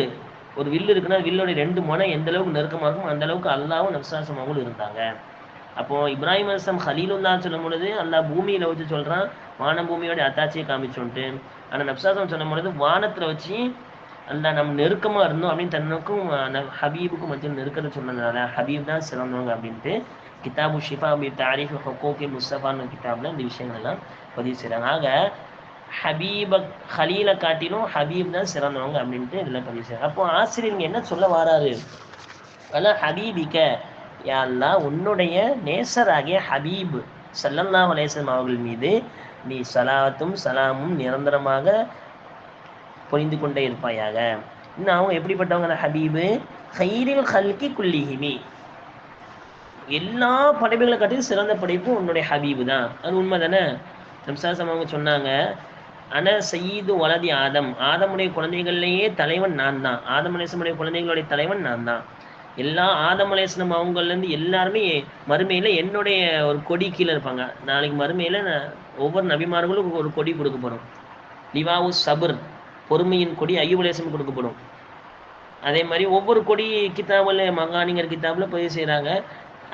இருக்குன்னா வில்லோடைய 2 முனை எந்த அளவுக்கு நெருக்கமாக இருக்கும் அந்த அளவுக்கு அல்லாஹ்வும் நபிஸல்லல்லாஹு அவங்களும் இருந்தாங்க. அப்போது இப்ராஹிம் அலைஹிஸ்ஸலாம் ஹலீலுல்லாஹ் சொல்லும் பொழுது அல்லாஹ் பூமியில் வச்சு சொல்கிறான், வான பூமியோட அத்தாட்சியை காமிச்சோன்ட்டு. ஆனால் நபிஸல்லல்லாஹு சொல்லும் பொழுது வானத்தில் வச்சு அல்லாஹ் நம்ம நெருக்கமாக இருந்தோம் அப்படின்னு தன்னுக்கும் ஹபீபுக்கும் மத்தியில் நெருக்கத்தை சொன்னதுனால ஹபீப் தான் சிறந்தவங்க அப்படின்ட்டு கிதாபு ஷிஃபா பி தாரிஃப் ஹுக்கூகி முஸ்தஃபான்னு கிதாபில் இந்த விஷயங்கள்லாம் பதிவு செய்கிறாங்க. ஆக ஹலீலை காட்டிலும் ஹபீப் தான் சிறந்தவங்க அப்படின்ட்டு இதில் பதிவு செய்கிறாங்க. அப்போ ஆசிரியர் என்ன சொல்ல வராரு, அல்லாஹ் ஹபீபிக்க, யா அல்லாஹ் உன்னுடைய நேசராகிய ஹபீப் ஸல்லல்லாஹு அலைஹி வஸல்லம் அவர்கள் மீது நீ ஸலாத்தும் சலாமும் நிரந்தரமாக பொழிந்து கொண்டே இருப்பாயாக. இன்னும் அவங்க எப்படிப்பட்டவங்க? அந்த ஹபீபு கைரில் ஹல்கி குல்லிஹிமி, எல்லா படைப்புகளை காட்டிலும் சிறந்த படைப்பு உன்னுடைய ஹபீபு தான். அது உண்மை தானே? நபிஸல்லல்லாஹு அவங்க சொன்னாங்க, அன சய்யிது வலதி ஆதம், ஆதமுடைய குழந்தைகள்லேயே தலைவன் நான் தான், ஆதம் அலைஹிஸ்ஸலாமுடைய குழந்தைகளுடைய தலைவன் நான் தான். எல்லா ஆதம் அலைஹிஸ்ஸலாம் அவங்கள்லேருந்து எல்லாருமே மறுமையில் என்னுடைய ஒரு கொடி கீழே இருப்பாங்க. நாளைக்கு மறுமையில் ஒவ்வொரு நபிமார்களும் ஒரு கொடி கொடுக்கப்படும். லிவாவு சபர், பொறுமையின் கொடி அய்யூப் அலைஹிஸ்ஸலாம் கொடுக்கப்படும். அதே மாதிரி ஒவ்வொரு கொடி கிதாபில் மகானிங்கர் கிதாபில் பதிவு செய்கிறாங்க.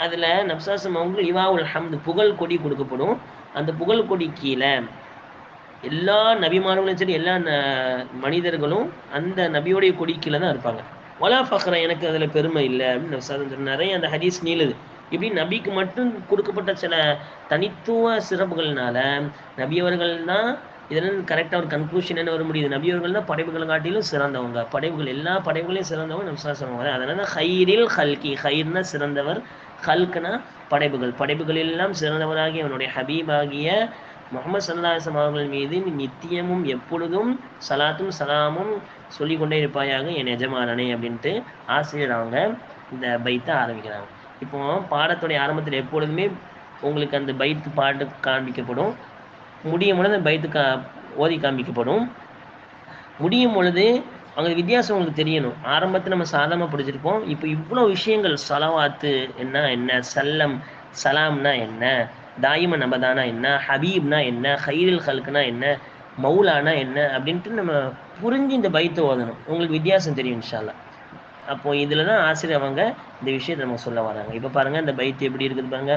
அதில் நபிஸல்லல்லாஹு அவங்க லிவாவுல் ஹம்து, புகழ் கொடி கொடுக்கப்படும். அந்த புகழ் கொடி கீழே எல்லா நபிமார்களும் சரி எல்லா மனிதர்களும் அந்த நபியோடைய கொடி கீழே தான் இருப்பாங்க. வலா ஃபக்ர, எனக்கு அதில் பெருமை இல்லை அப்படின்னு நபிஸல்லல்லாஹு நிறைய அந்த ஹதீஸ் நீளுது. இப்படி நபிக்கு மட்டும் கொடுக்கப்பட்ட சில தனித்துவ சிறப்புகள்னால நபியவர்கள் தான் இதெல்லாம் கரெக்டாக ஒரு கன்க்ளூஷன் என்ன வர முடியுது, நபியவர்கள் தான் படைப்புகளை காட்டிலும் சிறந்தவங்க, படைப்புகள் எல்லா படைப்புகளையும் சிறந்தவங்க நபிஸல்லல்லாஹு. அதனால ஹைரில் ஹல்கி, ஹைர்னா சிறந்தவர், ஹல்க்னா படைப்புகள், படைப்புகள் எல்லாம் சிறந்தவராகிய அவனுடைய ஹபீபாகிய முஹம்மது ஸல்லல்லாஹு அலைஹி வஸல்லம் அவர்கள் மீது நித்தியமும் எப்பொழுதும் சலாத்தும் சலாமும் சொல்லிக்கொண்டே இருப்பாயாக என் எஜமானனே அப்படின்ட்டு ஆசிரியர் அவங்க இந்த பைத்தை ஆரம்பிக்கிறாங்க. இப்போ பாடத்துடைய ஆரம்பத்தில் எப்பொழுதுமே உங்களுக்கு அந்த பைத்து பாட்டு காண்பிக்கப்படும், முடியும் பொழுது அந்த பைத்து ஓதி காண்பிக்கப்படும். முடியும் பொழுது அவங்க வித்தியாசம் உங்களுக்கு தெரியணும். ஆரம்பத்தில் நம்ம சாதாரணமாக படிச்சிருப்போம், இப்போ இவ்வளோ விஷயங்கள், சலவாத்து என்ன, சல்லம் சலாம்னா என்ன, தாயிம நபதானா என்ன, ஹபீப்னா என்ன, ஹைரில் ஹல்க்னா என்ன, மௌலானா என்ன அப்படின்ட்டு நம்ம புரிஞ்சு இந்த பைத்தை ஓதணும். உங்களுக்கு வித்தியாசம் தெரியும் இன்ஷா அல்லாஹ். அப்போது இதில் தான் ஆசிரியர் அவங்க இந்த விஷயத்தை நம்ம சொல்ல வராங்க. இப்போ பாருங்கள் இந்த பைத்து எப்படி இருக்குது பாருங்க.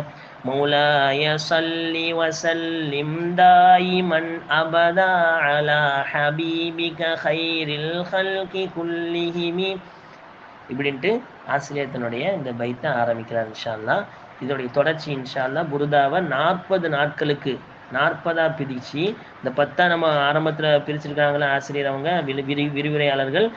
மௌலாய ஸல்லி வஸல்லிம் தாயிமன் அபதா அலா ஹபீபிக கைரில் ஹல்கி குல்லிஹிமி இப்படின்ட்டு ஆசிரியர் தன்னுடைய இந்த பைத்தை ஆரம்பிக்கிறார் இன்ஷா அல்லாஹ். இதோடைய தொடர்ச்சி இன்ஷா அல்லாஹ் புருதாவை 40 நாட்களுக்கு 40ஆக பிரித்து, இந்த 10 நம்ம ஆரம்பத்தில் பிரிச்சிருக்காங்களா ஆசிரியர் அவங்க விரிவுரையாளர்கள்,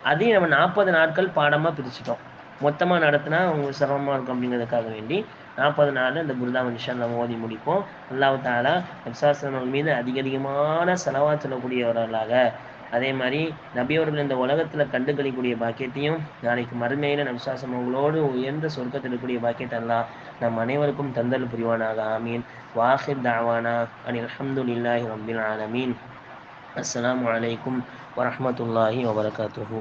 அதையும் நம்ம 40 நாட்கள் பாடமாக பிரிச்சுட்டோம். மொத்தமாக நடத்தினா உங்களுக்கு சிரமமாக இருக்கும் அப்படிங்கிறதுக்காக வேண்டி 40 நாள் இந்த புர்தாவை இன்ஷா அல்லாஹ் ஓதி முடிப்போம். அல்லாஹ் தஆலா நபிகள் மீது அதிகமான செலவாத் சொல்லக்கூடியவர்களாக, அதே மாதிரி நபியவர்கள் இந்த உலகத்தில் கண்டுகளிக்கூடிய பாக்கியத்தையும் நாளைக்கு மறுமையில் நபிசாசம் அவங்களோடு உயர்ந்த சொர்க்கத்தில் இருக்கக்கூடிய பாக்கியத்தை அல்லாஹ் நம் அனைவருக்கும் தந்தல் புரிவானாக. ஆமீன். வாஹிர் தாவானா அனில் அல்ஹம்துலில்லாஹி ரப்பில் ஆலமீன். அஸ்ஸலாமு அலைக்கும் வரஹ்மத்துல்லாஹி வபரகாத்துஹு.